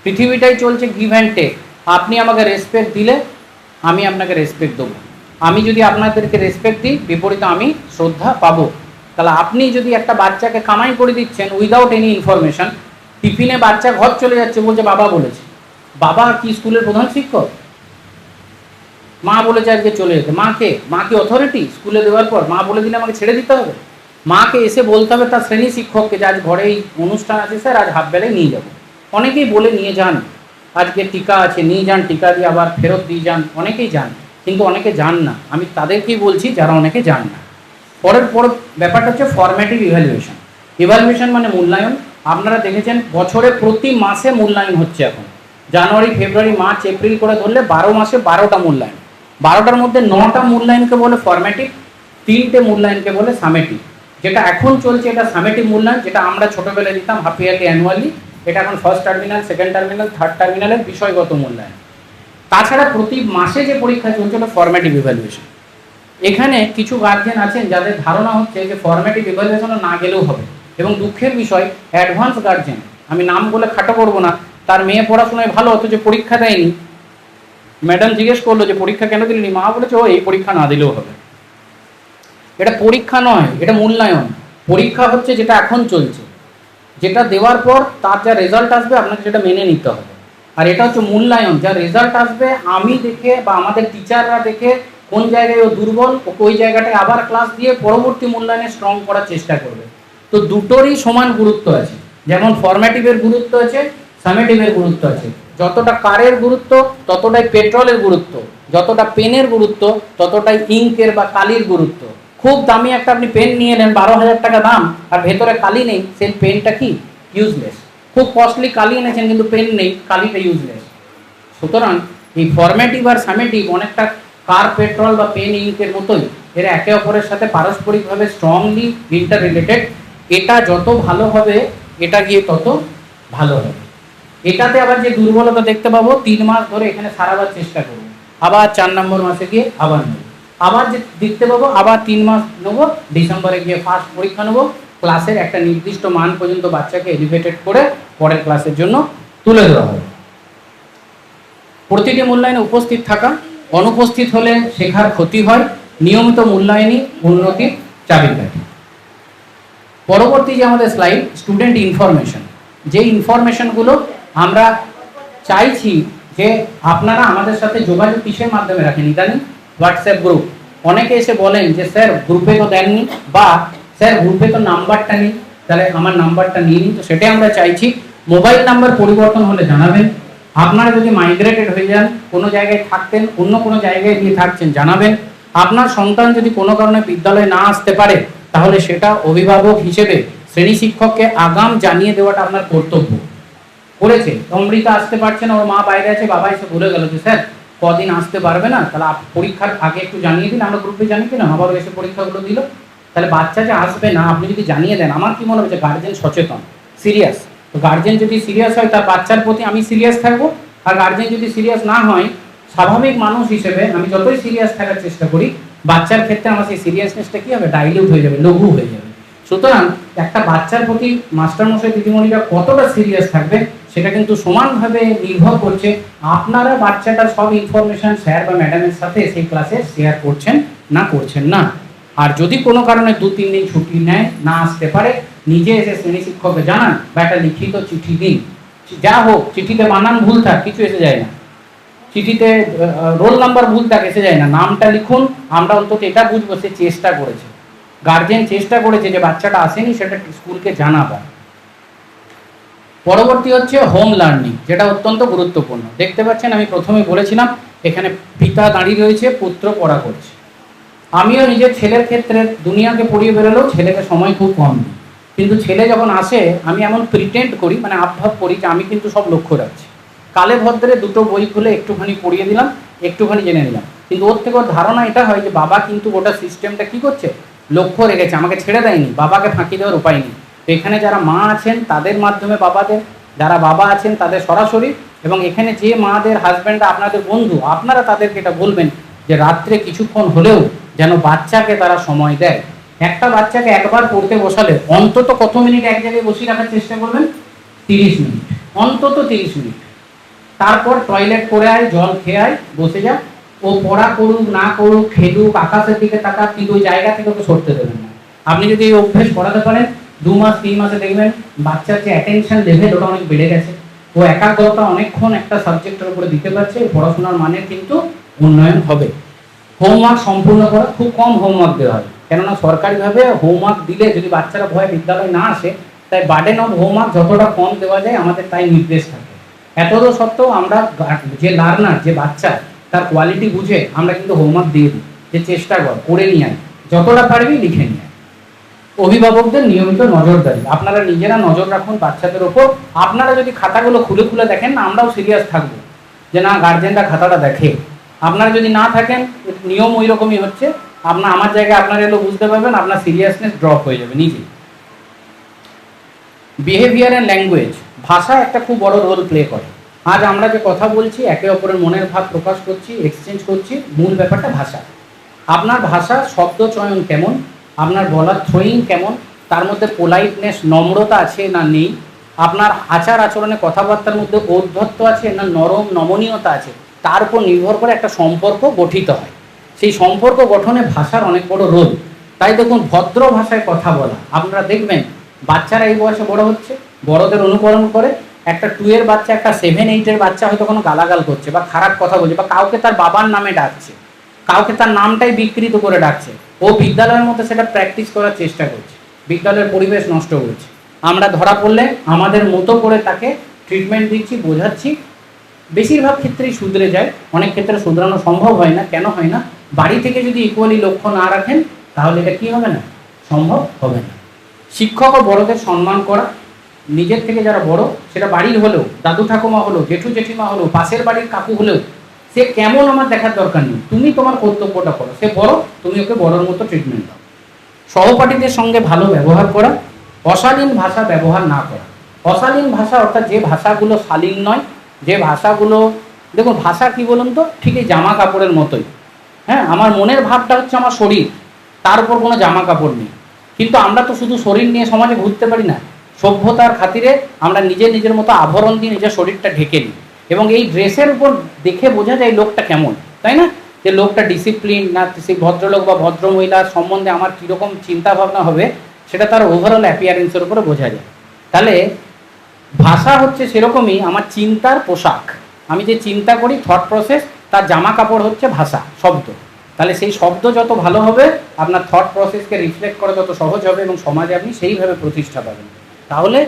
পৃথিবীটাই চলছে গিভ অ্যান্ড টেক। আপনি আমাকে রেসপেক্ট দিলে আমি আপনাকে রেসপেক্ট দেবো, আমি যদি আপনাদেরকে রেসপেক্ট দিই বিপরীতে আমি শ্রদ্ধা পাবো। তাহলে আপনি যদি একটা বাচ্চাকে কামাই করে দিচ্ছেন উইদাউট এনি ইনফরমেশন, টিফিনে বাচ্চা ঘর চলে যাচ্ছে, বলছে বাবা বলেছে। বাবা কি স্কুলের প্রধান শিক্ষক? মা বলেছে আজকে চলে যেতে। মা কি অথরিটি স্কুলে দেওয়ার পর? মা বলে দিলে আমাকে ছেড়ে দিতে হবে? মাকে এসে বলতে হবে তার শ্রেণী শিক্ষককে যে আজ ঘরে এই অনুষ্ঠান আছে স্যার, আজ হাফবেলায় নিয়ে যাব। অনেকেই বলে নিয়ে যান, আজকে টিকা আছে নিয়ে যান, টিকা দিয়ে আবার ফেরত দিয়ে যান, অনেকেই যান, কিন্তু অনেকে যান না। আমি তাদেরকেই বলছি যারা অনেকে যান না। পরের ব্যাপারটা হচ্ছে ফরম্যাটিভ ইভ্যালুয়েশন। ইভ্যালুয়েশন মানে মূল্যায়ন। আপনারা দেখেছেন বছরে প্রতি মাসে মূল্যায়ন হচ্ছে। এখন জানুয়ারি, ফেব্রুয়ারি, মার্চ, এপ্রিল করে ধরলে 12 মাসে 12টা মূল্যায়ন। 12টার মধ্যে 9টা মূল্যায়নকে বলে ফরম্যাটিভ, 3টে মূল্যায়নকে বলে সামেটিভ। যেটা এখন চলছে এটা সামেটিভ মূল্যায়ন, যেটা আমরা ছোটোবেলায় দিতাম হাফ ইয়ারলি, অ্যানুয়ালি। এটা এখন first terminal, second terminal, third টার্মিনালের বিষয়গত মূল্যায়ন। তাছাড়া প্রতি মাসে যে পরীক্ষা চলছে ওটা ফরম্যাটিভ ইভ্যালুয়েশন। এখানে কিছু গার্জেন আছেন যাদের ধারণা হচ্ছে যে ফরম্যাটিভ ইভ্যালুয়েশনে না গেলেও হবে, এবং দুঃখের বিষয় অ্যাডভান্স গার্জেন, আমি নাম বলে খাটো করবো না, তার মেয়ে পড়াশোনায় ভালো অথচ পরীক্ষা দেয়নি। ম্যাডাম জিজ্ঞেস করলো যে পরীক্ষা কেন দিলেনি? মা বলেছে ও এই পরীক্ষা না দিলেও হবে। এটা পরীক্ষা নয়, এটা মূল্যায়ন। পরীক্ষা হচ্ছে যেটা এখন চলছে, যেটা দেওয়ার পর তার যা রেজাল্ট আসবে আপনাকে সেটা মেনে নিতে হবে। আর এটা হচ্ছে মূল্যায়ন, যা রেজাল্ট আসবে আমি দেখে বা আমাদের টিচাররা দেখে কোন জায়গায় ও দুর্বল, ওই জায়গাটায় আবার ক্লাস দিয়ে পরবর্তী মূল্যায়নে স্ট্রং করার চেষ্টা করবে। তো দুটোরই সমান গুরুত্ব আছে। যেমন ফরম্যাটিভের গুরুত্ব আছে, সামেটিভের গুরুত্ব আছে। যতটা কারের গুরুত্ব ততটাই পেট্রোলের গুরুত্ব, যতটা পেনের গুরুত্ব ততটাই ইঙ্কের বা কালির গুরুত্ব। খুব দামি একটা আপনি পেন নিয়ে এলেন, 12,000 টাকা দাম, আর ভেতরে কালি নেই, সেই পেনটা কি ইউজলেস। খুব কস্টলি কালি এনেছেন কিন্তু পেন নেই, কালিটা ইউজলেস। সুতরাং এই ফরম্যাটিভ আর সামেটিভ অনেকটা কার পেট্রোল বা পেন ইঙ্কের মতোই, এরা একে অপরের সাথে পারস্পরিকভাবে স্ট্রংলি ইন্টার রিলেটেড। এটা যত ভালো হবে এটা গিয়ে তত ভালো হবে। এটাতে আবার যে দুর্বলতা দেখতে পাবো, 3 মাস ধরে এখানে সারাবার চেষ্টা করবো, আবার 4 নম্বর মাসে গিয়ে আবার নেবো, আবার যে দেখতে পাবো আবার 3 মাস নেবো, ডিসেম্বরে গিয়ে ফার্স্ট পরীক্ষা নেবো, ক্লাসের একটা নির্দিষ্ট মান পর্যন্ত বাচ্চাকে এলিভেটেড করে পরের ক্লাসের জন্য তুলে দেওয়া হবে। প্রতিটি মূল্যায়নে উপস্থিত থাকা, অনুপস্থিত হলে শেখার ক্ষতি হয়, নিয়মিত মূল্যায়নই উন্নতির চাবিকাঠি। পরবর্তী যে আমাদের স্লাইড, স্টুডেন্ট ইনফরমেশন। যে ইনফরমেশনগুলো আমরা চাইছি যে আপনারা আমাদের সাথে যোগাযোগ কিসের মাধ্যমে রাখেন, ইদানিং হোয়াটসঅ্যাপ গ্রুপ। অনেকে এসে বলেন যে স্যার গ্রুপে তো দেননি, বা স্যার গ্রুপে তো নাম্বারটা নেই, তাহলে আমার নাম্বারটা নিয়ে নিন। তো সেটাই আমরা চাইছি, মোবাইল নাম্বার পরিবর্তন হলে জানাবেন। আপনারা যদি মাইগ্রেটেড হয়ে যান, কোনো জায়গায় থাকতেন, অন্য কোনো জায়গায় গিয়ে থাকছেন, জানাবেন। আপনার সন্তান যদি কোনো কারণে বিদ্যালয়ে না আসতে পারে, তাহলে সেটা অভিভাবক হিসেবে শ্রেণী শিক্ষককে আগাম জানিয়ে দেওয়াটা আপনার কর্তব্য। করেছে, অমৃতা আসতে পারছে না, ওর মা বাইরে আছে, বাবা এসে বলে গেল যে স্যার কদিন আসতে পারবে না, তাহলে পরীক্ষার আগে একটু জানিয়ে দিন, আমরা গ্রুপে জানিয়ে দিলাম, আবারও এসে পরীক্ষাগুলো দিল। তাহলে বাচ্চা যে আসবে না আপনি যদি জানিয়ে দেন, আমার কি মনে হচ্ছে গার্জেন সচেতন, সিরিয়াস। তো গার্জেন যদি সিরিয়াস হয় তার বাচ্চার প্রতি আমি সিরিয়াস থাকবো, আর গার্জেন যদি সিরিয়াস না হয়, স্বাভাবিক মানুষ হিসেবে আমি যতই সিরিয়াস থাকার চেষ্টা করি, বাচ্চার ক্ষেত্রে আমার সেই সিরিয়াসনেসটা কি হবে, ডাইলিউট হয়ে যাবে, লঘু হয়ে যাবে। সুতরাং একটা বাচ্চার প্রতি মাস্টারমশাই দিদিমণিরা কতটা সিরিয়াস থাকবে সেটা কিন্তু সমানভাবে নির্ভর করছে আপনারা বাচ্চাটার সব ইনফরমেশন স্যার বা ম্যাডামের সাথে সেই ক্লাসে শেয়ার করছেন না করছেন না। আর যদি কোনো কারণে 2-3 দিন ছুটি নেয়, না আসতে পারে, নিজে এসে শ্রেণী শিক্ষককে জানান বা একটা লিখিত চিঠি দিন। যা হোক, চিঠিতে বানান ভুল থাক কিছু এসে যায় না, চিঠিতে রোল নাম্বার ভুল থাক এসে যায় না, নামটা লিখুন, আমরা অন্তত এটা বুঝবো সে চেষ্টা করেছে, গার্জেন চেষ্টা করেছে যে বাচ্চাটা আসেনি সেটা স্কুলকে জানাবার। পরবর্তী হচ্ছে হোম লার্নিং, যেটা অত্যন্ত গুরুত্বপূর্ণ। দেখতে পাচ্ছেন আমি প্রথমে বলেছিলাম এখানে পিতা দাঁড়িয়ে রয়েছে, পুত্র পড়া করছে। আমিও নিজের ছেলের ক্ষেত্রে দুনিয়াকে পড়িয়ে বেরোলেও ছেলেকে সময় খুব কম দিই, কিন্তু ছেলে যখন আসে আমি এমন প্রিটেন্ড করি, মানে আবভাব করি যে আমি কিন্তু সব লক্ষ্য রাখছি। কালে ভদ্রে 2টো বই খুলে একটুখানি পড়িয়ে দিলাম, একটুখানি জেনে নিলাম, কিন্তু ওর থেকে ওর ধারণা এটা হয় যে বাবা কিন্তু গোটা সিস্টেমটা কি করছে, লক্ষ্য রেখেছে, আমাকে ছেড়ে দেয়নি, বাবাকে ফাঁকি দেওয়ার উপায় নেই। তো এখানে যারা মা আছেন তাদের মাধ্যমে বাবাদের, যারা বাবা আছেন তাদের সরাসরি, এবং এখানে যে মাদের হাজব্যান্ডরা আপনাদের বন্ধু, আপনারা তাদেরকে এটা বলবেন যে রাত্রে কিছুক্ষণ হলেও যেন বাচ্চাকে তারা সময় দেয়। একটা বাচ্চাকে একবার পড়তে বসালে অন্তত কত মিনিট এক জায়গায় বসিয়ে রাখার চেষ্টা করবেন, 30 মিনিট, অন্তত 30 মিনিট। তারপর টয়লেট করে আয়, জল খেয়ে আয়, বসে যা, ও পড়া করুক না করুক, খেলুক, আকাশের দিকে তাকাক, কিন্তু ওই জায়গা থেকে ওকে সরতে দেবেন না। আপনি যদি এই অভ্যেস করাতে পারেন, 2 মাস 3 মাসে দেখবেন বাচ্চার যে অ্যাটেনশন লেভেল ওটা অনেক বেড়ে গেছে, ও একাগ্রতা অনেকক্ষণ একটা সাবজেক্টের উপরে দিতে পারছে, পড়াশোনার মানের কিন্তু উন্নয়ন হবে। হোমওয়ার্ক সম্পূর্ণ করা, খুব কম হোমওয়ার্ক দেওয়া হয়, কেননা সরকারিভাবে হোমওয়ার্ক দিলে যদি বাচ্চারা ভয়ে বিদ্যালয়ে না আসে, তাই বার্ডেন অফ হোমওয়ার্ক যতটা কম দেওয়া যায় আমাদের তাই নির্দেশ থাকে। এতদ সত্ত্বেও আমরা যে লার্নার, যে বাচ্চা, তার কোয়ালিটি বুঝে আমরা কিন্তু হোমওয়ার্ক দিয়ে দিই, যে চেষ্টা কর, করে নিয়ে আয়, যতটা পারবি লিখে নিয়ে আয়। অভিভাবকদের নিয়মিত নজরদারি, আপনারা নিজেরা নজর রাখুন বাচ্চাদের ওপর। আপনারা যদি খাতাগুলো খুলে খুলে দেখেন না, আমরাও সিরিয়াস থাকবো যে না গার্জেনরা খাতাটা দেখে। আপনারা যদি না থাকেন, নিয়ম ওই রকমই হচ্ছে, আমার জায়গায় আপনারা এলো বুঝতে পারবেন, আপনার সিরিয়াসনেস ড্রপ হয়ে যাবে নিজে। বিহেভিয়ার অ্যান্ড ল্যাঙ্গুয়েজ, ভাষা একটা খুব বড় রোল প্লে করে। আজ আমরা যে কথা বলছি, একে অপরের মনের ভাব প্রকাশ করছি, এক্সচেঞ্জ করছি, মূল ব্যাপারটা ভাষা। আপনার ভাষা শব্দ চয়ন কেমন, আপনার বলার থ্রোয়িং কেমন, তার মধ্যে পোলাইটনেস, নম্রতা আছে না নেই, আপনার আচার আচরণে কথাবার্তার মধ্যে ঔদ্ধত্য আছে না নরম নমনীয়তা আছে, তার উপর নির্ভর করে একটা সম্পর্ক গঠিত হয়। সেই সম্পর্ক গঠনে ভাষার অনেক বড় রোল। তাই দেখুন, ভদ্র ভাষায় কথা বলা, আপনারা দেখবেন বাচ্চারা এই বয়সে বড় হচ্ছে, বড়দের অনুকরণ করে। একটা 2 এর বাচ্চা একটা 7-8 এর বাচ্চা হয়তো কোনো গালাগাল করছে বা খারাপ কথা বলছে, বা কাউকে তার বাবার নামে ডাকছে, কাউকে তার নামটাই বিকৃত করে ডাকছে, ও বিদ্যালয়ের মধ্যে সেটা প্র্যাকটিস করার চেষ্টা করছে, বিদ্যালয়ের পরিবেশ নষ্ট করছে। আমরা ধরা পড়লে আমাদের মতো করে তাকে ট্রিটমেন্ট দিচ্ছি, বোঝাচ্ছি, বেশিরভাগ ক্ষেত্রেই শুধরে যায়। অনেক ক্ষেত্রে শুধরানো সম্ভব হয় না। কেন হয় না? বাড়ি থেকে যদি ইকুয়ালি লক্ষ্য না রাখেন তাহলে এটা কী হবে না, সম্ভব হবে না। শিক্ষক ও বড়দের সম্মান করা, নিজের থেকে যারা বড়, সেটা বাড়ির হলেও, দাদু ঠাকুমা হলেও, জেঠু জেঠিমা হলেও, পাশের বাড়ির কাকু হলেও, সে কেমন আমার দেখার দরকার নেই, তুমি তোমার কর্তব্যটা করো। সে বড়, তুমি ওকে বড়োর মতো ট্রিটমেন্ট দাও। সহপাঠীদের সঙ্গে ভালো ব্যবহার করা, অশালীন ভাষা ব্যবহার না করা। অশালীন ভাষা অর্থাৎ যে ভাষাগুলো শালীন নয়, যে ভাষাগুলো, দেখুন ভাষা কি বলুন তো, ঠিক এই জামা কাপড়ের মতোই। হ্যাঁ, আমার মনের ভাবটা হচ্ছে আমার শরীর, তার উপর কোনো জামা কাপড় নেই। কিন্তু আমরা তো শুধু শরীর নিয়ে সমাজে ঘুরতে পারি না। সভ্যতার খাতিরে আমরা নিজের মতো আভরণ দিয়ে নিজের শরীরটা ঢেকে নিই, এবং এই ড্রেসের উপর দেখে বোঝা যায় লোকটা কেমন, তাই না? যে লোকটা ডিসিপ্লিন না, সেই ভদ্রলোক বা ভদ্রমহিলার সম্বন্ধে আমার কীরকম চিন্তাভাবনা হবে, সেটা তার ওভারঅল অ্যাপিয়ারেন্সের উপরে বোঝা যায়। তাহলে ভাষা হচ্ছে সেরকমই আমার চিন্তার পোশাক। আমি যে চিন্তা করি, থট প্রসেস, তার জামা কাপড় হচ্ছে ভাষা, শব্দ। তাহলে সেই শব্দ যত ভালো হবে, আপনার থট প্রসেসকে রিফ্লেক্ট করা যত সহজ হবে, এবং সমাজে আপনি সেইভাবে প্রতিষ্ঠা পাবেন। তাহলে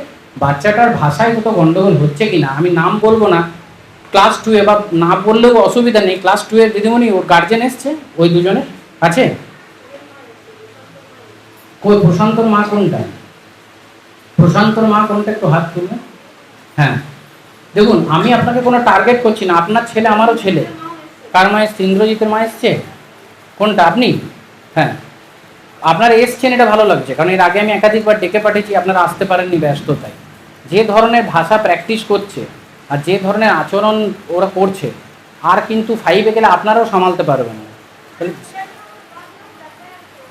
বাচ্চাটার ভাষায় কত গণ্ডগোল হচ্ছে কি না, আমি নাম বলবো না, ক্লাস 2-এ, বা না বললেও অসুবিধা নেই, ক্লাস 2-এর দিদিমণি, ওর গার্জেন এসছে, ওই দুজনের আছে। কই প্রশান্তর মা কোনটা? প্রশান্তর মা কোনটা, একটু হাত তুলবে। হ্যাঁ, দেখুন আমি আপনাকে কোনো টার্গেট করছি না, আপনার ছেলে আমারও ছেলে। কার মা এসছে? ইন্দ্রজিতের মা এসছে। কোনটা আপনি? হ্যাঁ, আপনারা এসছেন, এটা ভালো লাগছে, কারণ এর আগে আমি একাধিকবার ডেকে পাঠিয়েছি, আপনারা আসতে পারেননি ব্যস্ততায়। যে ধরনের ভাষা প্র্যাকটিস করছে আর যে ধরনের আচরণ ওরা করছে, আর কিন্তু 5-এ গেলে আপনারাও সামালতে পারবেন না।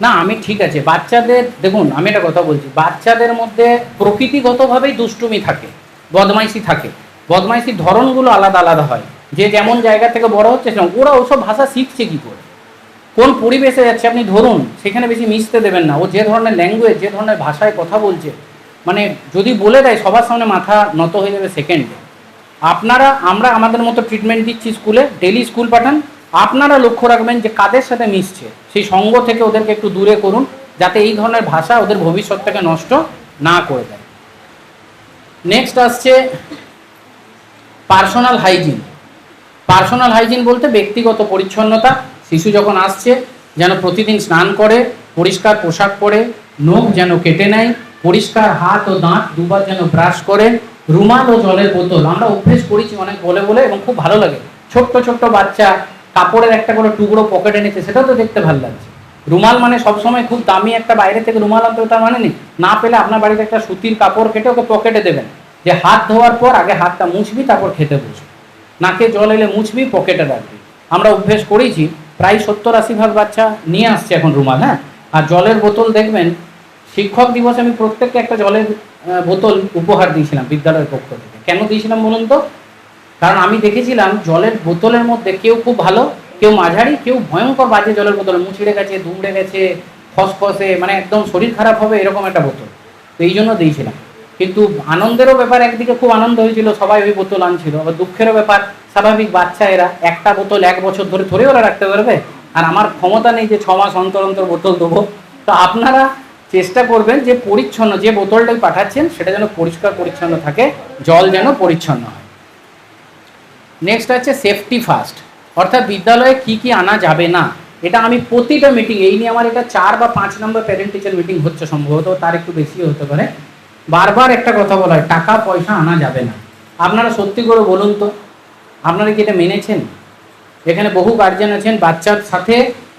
না, আমি ঠিক আছে, বাচ্চাদের দেখুন, আমি একটা কথা বলছি, বাচ্চাদের মধ্যে প্রকৃতিগতভাবেই দুষ্টুমি থাকে, বদমাইশি থাকে। বদমাইশির ধরনগুলো আলাদা আলাদা হয়। যে যেমন জায়গা থেকে বড় হচ্ছে, ওরা ওসব ভাষা শিখছে কী করে, কোন পরিবেশে যাচ্ছে আপনি ধরুন, সেখানে বেশি মিশতে দেবেন না। ও যে ধরনের ল্যাঙ্গুয়েজ, যে ধরনের ভাষায় কথা বলছে, মানে যদি বলে দেয় সবার সামনে মাথা নত হয়ে যাবে সেকেন্ডে। আমরা আমাদের মতো ট্রিটমেন্ট দিচ্ছি স্কুলে, ডেলি স্কুল পাঠান। আপনারা লক্ষ্য রাখবেন যে কাদের সাথে মিশছে, সেই সঙ্গ থেকে ওদেরকে একটু দূরে করুন, যাতে এই ধরনের ভাষা ওদের ভবিষ্যৎটাকে নষ্ট না করে দেয়। নেক্সট আসছে পার্সোনাল হাইজিন। পার্সোনাল হাইজিন বলতে ব্যক্তিগত পরিচ্ছন্নতা। শিশু যখন আসছে যেন প্রতিদিন স্নান করে, পরিষ্কার পোশাক পরে, নখ যেন কেটে নেয়, পরিষ্কার হাত ও দাঁত দুবার যেন ব্রাশ করে, রুমাল ও জলের বোতল। আমরা অভ্যেস করেছি অনেক বলে বলে, এবং খুব ভালো লাগে। ছোট্ট ছোট্ট বাচ্চা কাপড়ের একটা করে টুকরো পকেটে নিচ্ছে, সেটাও তো দেখতে ভালো লাগছে। রুমাল মানে সবসময় খুব দামি একটা বাইরে থেকে রুমাল আনতে, তার মানে নেই। না পেলে আপনার বাড়িতে একটা সুতির কাপড় কেটে ওকে পকেটে দেবেন, যে হাত ধোয়ার পর আগে হাতটা মুছবি, তারপর খেতে বসবি, নাকে জল এলে মুছবি, পকেটে রাখবি। আমরা অভ্যেস করেছি, প্রায় 70-80% বাচ্চা নিয়ে আসছে এখন রুমাল। হ্যাঁ, আর জলের বোতল দেখবেন, শিক্ষক দিবসে আমি প্রত্যেককে একটা জলের বোতল উপহার দিয়েছিলাম বিদ্যালয়ের পক্ষ থেকে। কেন দিয়েছিলাম বলুন তো? কারণ আমি দেখেছিলাম জলের বোতলের মধ্যে কেউ খুব ভালো, কেউ মাঝারি, কেউ ভয়ঙ্কর বাজে জলের বোতল, মুছড়ে গেছে, দুমড়ে গেছে, খসখসে, মানে একদম শরীর খারাপ হবে এরকম একটা বোতল। তো এই জন্য দিয়েছিলাম। কিন্তু আনন্দেরও ব্যাপার, একদিকে খুব আনন্দ হয়েছিল, সবাই ওই বোতল আনছিল। আবার দুঃখেরও ব্যাপার, স্বাভাবিক বাচ্চা এরা, একটা বোতল 1 বছর ধরে ধরে ওরা রাখতে পারবে, আর আমার ক্ষমতা নেই যে 6 মাস অন্তর অন্তর বোতল দেবো। তো আপনারা চেষ্টা করবেন যে পরিচ্ছন্ন, যে বোতলটাই পাঠাচ্ছেন সেটা যেন পরিষ্কার পরিচ্ছন্ন থাকে, জল যেন পরিচ্ছন্ন হয়। নেক্সট আছে সেফটি ফার্স্ট, অর্থাৎ বিদ্যালয়ে কি কি আনা যাবে না। এটা আমি প্রতিটা মিটিং, এই নিয়ে আমার এটা 4 বা 5 নম্বর প্যারেন্ট টিচার মিটিং হচ্ছে, সম্ভবত তার একটু বেশিও হতে পারে। বারবার একটা কথা বলা হয়, টাকা পয়সা আনা যাবে না। আপনারা সত্যি করে বলুন তো, আপনারা কি এটা মেনেছেন? এখানে বহু গার্জেন আছেন, বাচ্চার সাথে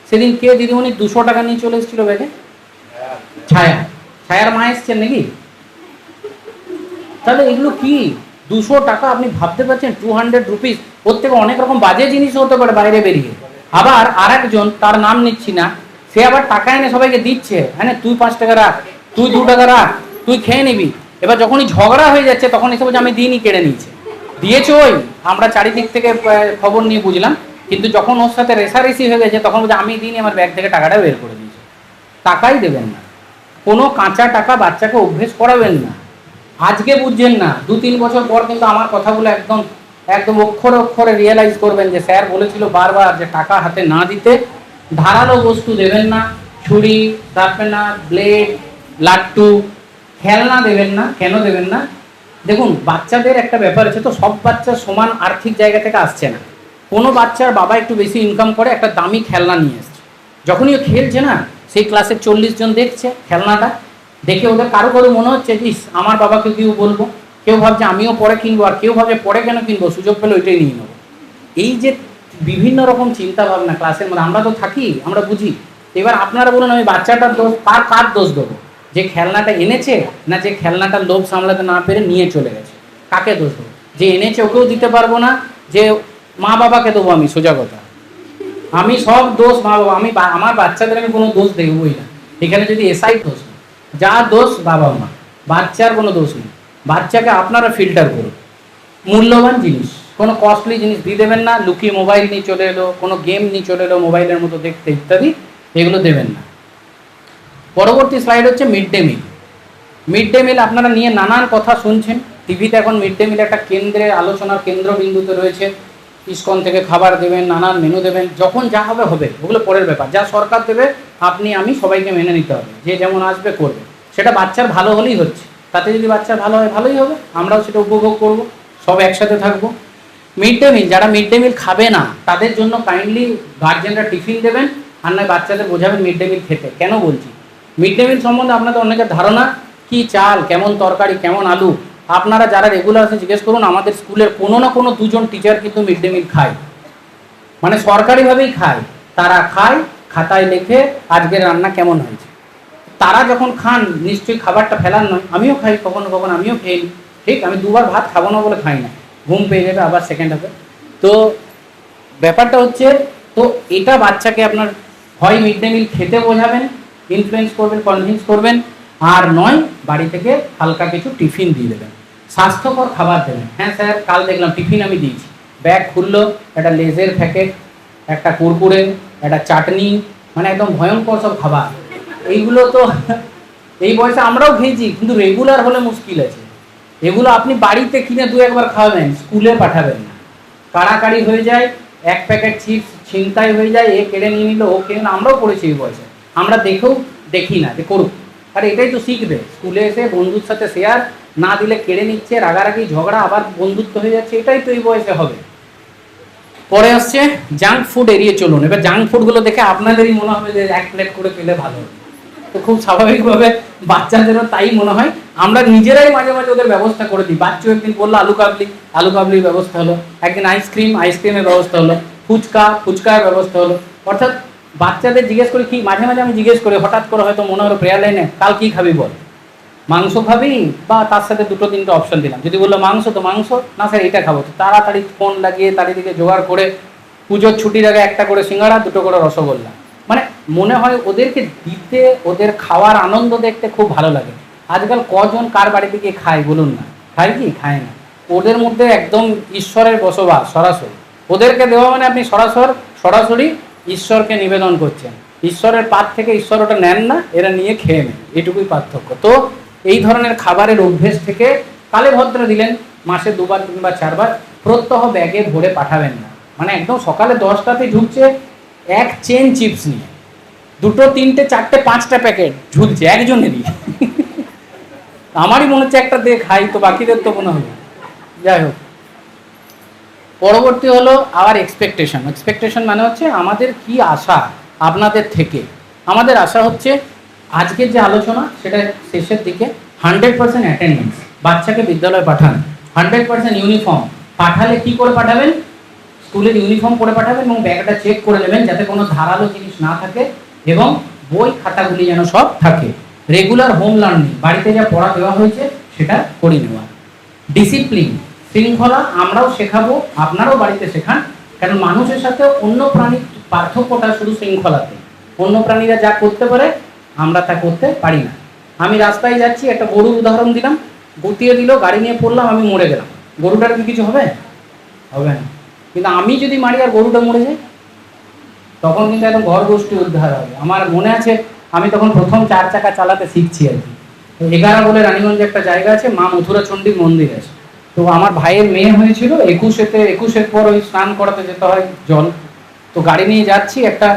সেদিন কে দিদিমণি 200 টাকা নিয়ে চলে এসেছিল ব্যাগে? ছায়ার মা এসছেন নাকি? তাহলে এগুলো কি 200 টাকা? আপনি ভাবতে পারছেন 200 রুপিস? ওর থেকে অনেক রকম বাজে জিনিস হতে পারে বাইরে বেরিয়ে। আবার আর একজন, তার নাম নিচ্ছি না, সে আবার টাকা এনে সবাইকে দিচ্ছে, হ্যাঁ তুই 5 টাকা রাখ, তুই 2 টাকা রাখ, তুই খেয়ে নিবি। এবার যখনই ঝগড়া হয়ে যাচ্ছে তখন এসে বলছে আমি দিইনি, কেড়ে নিয়েছে। দিয়েছে ওই, আমরা চারিদিক থেকে খবর নিয়ে বুঝলাম, কিন্তু যখন ওর সাথে রেসারেসি হয়ে গেছে তখন বলছে আমি দিইনি, আমার ব্যাগ থেকে টাকাটা বের করে দিয়েছে। টাকাই দেবেন না, কোনো কাঁচা টাকা বাচ্চাকে অভ্যেস করাবেন না। আজকে বুঝছেন না, 2-3 বছর পর কিন্তু আমার কথাগুলো একদম একদম অক্ষরে অক্ষরে রিয়েলাইজ করবেন যে স্যার বলেছিল বারবার যে টাকা হাতে না দিতে, ধারালো বস্তু দেবেন না, ছুরি, শার্পেনার, ব্লেড, লাট্টু, খেলনা দেবেন না। কেন দেবেন না? দেখুন, বাচ্চাদের একটা ব্যাপার আছে, তো সব বাচ্চা সমান আর্থিক জায়গা থেকে আসছে না। কোনো বাচ্চার বাবা একটু বেশি ইনকাম করে, একটা দামি খেলনা নিয়ে এসছে, যখনই ও খেলছে না, সেই ক্লাসের 40 জন দেখছে খেলনাটা, দেখে ওদের কারো কারো মনে হচ্ছে যে ইস, আমার বাবাকে কেউ বলবো, কেউ ভাবছে আমিও পরে কিনবো, আর কেউ ভাবে পরে কেন কিনবো, সুযোগ পেলে ওইটাই নিয়ে নেবো। এই যে বিভিন্ন রকম চিন্তা ভাবনা ক্লাসের মধ্যে, আমরা তো থাকি, আমরা বুঝি। এবার আপনারা বলুন, আমি বাচ্চাটার দোষ, কার দোষ দেবো? যে খেলনাটা এনেছে, না যে খেলনাটার লোভ সামলাতে না পেরে নিয়ে চলে গেছে? কাকে দোষ দেবো? যে এনেছে ওকেও দিতে পারবো না, যে মা বাবাকে দেবো? আমি সোজা কথা, আমি সব দোষ মা বাবা, আমি আমার বাচ্চাদের আমি কোনো দোষ দেখবই না। এখানে যদি এসআই দোষ না, যা দোষ বাবা মা, বাচ্চার কোনো দোষ নেই। বাচ্চাকে আপনারা ফিল্টার করুন, মূল্যবান জিনিস, কোনো কস্টলি জিনিস দিয়ে দেবেন না, লুকিয়ে মোবাইল নিয়ে চলে এলো, কোনো গেম নিয়ে চলে এলো মোবাইলের মতো দেখতে ইত্যাদি, এগুলো দেবেন না। পরবর্তী স্লাইড হচ্ছে mid day meal. Mid day meal আপনারা নিয়ে নানান কথা শুনছেন টিভিতে, এখন মিড ডে মিল একটা কেন্দ্রের আলোচনার কেন্দ্রবিন্দুতে রয়েছে। ইসকন থেকে খাবার দেবেন, নানান মেনু দেবেন, যখন যা হবে হবে, ওগুলো পরের ব্যাপার। যা সরকার দেবে আপনি আমি সবাইকে মেনে নিতে হবে, যে যেমন আসবে করবে, সেটা বাচ্চার ভালো হলেই হচ্ছে। তাতে যদি বাচ্চার ভালো হয় ভালোই হবে, আমরাও সেটা উপভোগ করব, সব একসাথে থাকবো। মিড ডে মিল, যারা মিড ডে মিল খাবে না তাদের জন্য কাইন্ডলি গার্জেনরা টিফিন দেবেন, আর নয় বাচ্চাদের বোঝাবেন মিড ডে মিল খেতে। কেন বলছি? মিড ডে মিল সম্বন্ধে আপনাদের অনেকের ধারণা, কি চাল, কেমন তরকারি, কেমন আলু। আপনারা যারা রেগুলার আছে জিজ্ঞেস করুন, আমাদের স্কুলের কোনো না কোনো 2জন টিচার কিন্তু মিড ডে মিল খায়, মানে সরকারিভাবেই খায়। তারা খায়, খাতায় লেখে আজকের রান্না কেমন হয়েছে। তারা যখন খান নিশ্চয়ই খাবারটা ফেলার নয়। আমিও খাই, কখনো কখনো আমিও খেয়ে নিই, ঠিক। আমি দুবার ভাত খাবো না বলে খাই না, ঘুম পেয়ে যাবে আবার সেকেন্ড হাফে। তো ব্যাপারটা হচ্ছে, তো এটা বাচ্চাকে আপনার হয় মিড ডে মিল খেতে বোঝাবেন, ইনফ্লুয়েন্স করবেন, কনভিন্স করবেন, আর নয় বাড়ি থেকে হালকা কিছু টিফিন দিয়ে দেবেন, স্বাস্থ্যকর খাবার দেবেন। হ্যাঁ স্যার, কাল দেখলাম টিফিন আমি দিয়েছি, ব্যাগ খুললো, একটা লেজের প্যাকেট, একটা কুরকুরে, একটা চাটনি, মানে একদম ভয়ঙ্কর সব খাবার। এইগুলো তো এই বয়সে আমরাও খেয়েছি, কিন্তু রেগুলার হলে মুশকিল আছে। এগুলো আপনি বাড়িতে কিনে 2-1বার খাওয়াবেন, স্কুলে পাঠাবেন না। কাড়াকাড়ি হয়ে যায়, এক প্যাকেট চিপস ছিনতাই হয়ে যায়, এ কেড়ে নিয়ে নিল, ও কেড়ে নিল। আমরাও পড়েছি এই বয়সে, আমরা দেখেও দেখি না যে করুক। আর এটাই তো শিখবে, স্কুলে এসে বন্ধুর সাথে শেয়ার না দিলে কেড়ে নিচ্ছে, রাগারাগি ঝগড়া, আবার বন্ধুত্ব হয়ে যাচ্ছে, এটাই তো এই বয়সে হবে। পরে আসছে জাঙ্ক ফুড এড়িয়ে চলুন। এবার জাঙ্ক ফুডগুলো দেখে আপনাদেরই মনে হবে যে 1 প্লেট করে পেলে ভালো, তো খুব স্বাভাবিকভাবে বাচ্চাদেরও তাই মনে হয়। আমরা নিজেরাই মাঝে মাঝে ওদের ব্যবস্থা করে দিই। বাচ্চা একদিন বললো আলু কাবলির ব্যবস্থা হলো, একদিন আইসক্রিমের ব্যবস্থা হলো, ফুচকার ব্যবস্থা হলো। অর্থাৎ বাচ্চাদের জিজ্ঞেস করি, কি মাঝে মাঝে আমি জিজ্ঞেস করি, হঠাৎ করে হয়তো মনে হলো প্রেয়ার লাইনে, কাল কি খাবি বল, মাংস খাবি, বা তার সাথে 2-3টে অপশন দিলাম। যদি বললো মাংস, তো মাংস, না স্যার এটা খাবো, তো তাড়াতাড়ি ফোন লাগিয়ে চারিদিকে জোগাড় করে পুজোর ছুটির আগে 1টা করে সিঙ্গাড়া, 2টো করে রসগোল্লা। মানে মনে হয় ওদেরকে দিতে, ওদের খাওয়ার আনন্দ দেখতে খুব ভালো লাগে। আজকাল কজন কার বাড়িতে গিয়ে খায় বলুন না? খায় কি? খায় না। ওদের মধ্যে একদম ঈশ্বরের বসবাস সরাসরি। ওদেরকে দেওয়া মানে আপনি সরাসরি ঈশ্বরকে নিবেদন করছেন। ঈশ্বরের পাত থেকে ঈশ্বর ওটা নেন না, এরা নিয়ে খেয়ে নেয়, এটুকুই পার্থক্য। তো এই ধরনের খাবারের অভ্যেস থেকে কালে ভদ্র দিলেন, মাসে 2বার 3বার 4বার প্রত্যহ ব্যাগে ভরে পাঠাবেন না। মানে একদম সকালে 10টাতে ঢুকছে এক চেন চিপস নিয়ে, 2টো 3টে 4টে 5টা প্যাকেট ঝুলছে একজনেরই। আমারই মনে হচ্ছে একটা দিয়ে খাই, তো বাকিদের তো মনে হবে। যাই হোক, পরবর্তী হলো আওয়ার এক্সপেকটেশন মানে হচ্ছে আমাদের কি আশা আপনাদের থেকে। আমাদের আশা হচ্ছে আজকের যে আলোচনা সেটা শেষের দিকে 100% অ্যাটেন্ডেন্স, বাচ্চাকে বিদ্যালয়ে পাঠান, 100% ইউনিফর্ম। পাঠালে কি করে পাঠাবেন? স্কুলের ইউনিফর্ম পরে পাঠাবেন এবং ব্যাগটা চেক করে নেবেন যাতে কোনো ধারালো জিনিস না থাকে, এবং বই খাতাগুলি যেন সব থাকে। রেগুলার হোম লার্নিং, বাড়িতে যা পড়া দেওয়া হয়েছে সেটা করে নেওয়া। ডিসিপ্লিন, শৃঙ্খলা আমরাও শেখাবো, আপনারাও বাড়িতে শেখান। কারণ মানুষের সাথে অন্য প্রাণীর পার্থক্যটা শুধু শৃঙ্খলাতে। অন্য প্রাণীরা যা করতে পারে আমরা তা করতে পারি না। আমি রাস্তায় যাচ্ছি, একটা গরুর উদাহরণ দিলাম, গুটিয়ে দিল, গাড়ি নিয়ে পড়লাম, আমি মরে গেলাম, গরুটার কি কিছু হবে? হবে না। কিন্তু আমি যদি মারি আর গরুটা মরে যায়, তখন কিন্তু একদম ঘর গোষ্ঠী উদ্ধার হবে। আমার মনে আছে আমি তখন প্রথম 4 চাকা চালাতে শিখছি আর কি। 11 বলে রানীগঞ্জে একটা জায়গা আছে, মা মথুরা চণ্ডীর মন্দির আছে। তো আমার ভাইয়ের মেয়ে হয়েছিল 21-এর পর ওই স্নান করাতে যেতে হয় জল। তো গাড়ি নিয়ে যাচ্ছি, একটা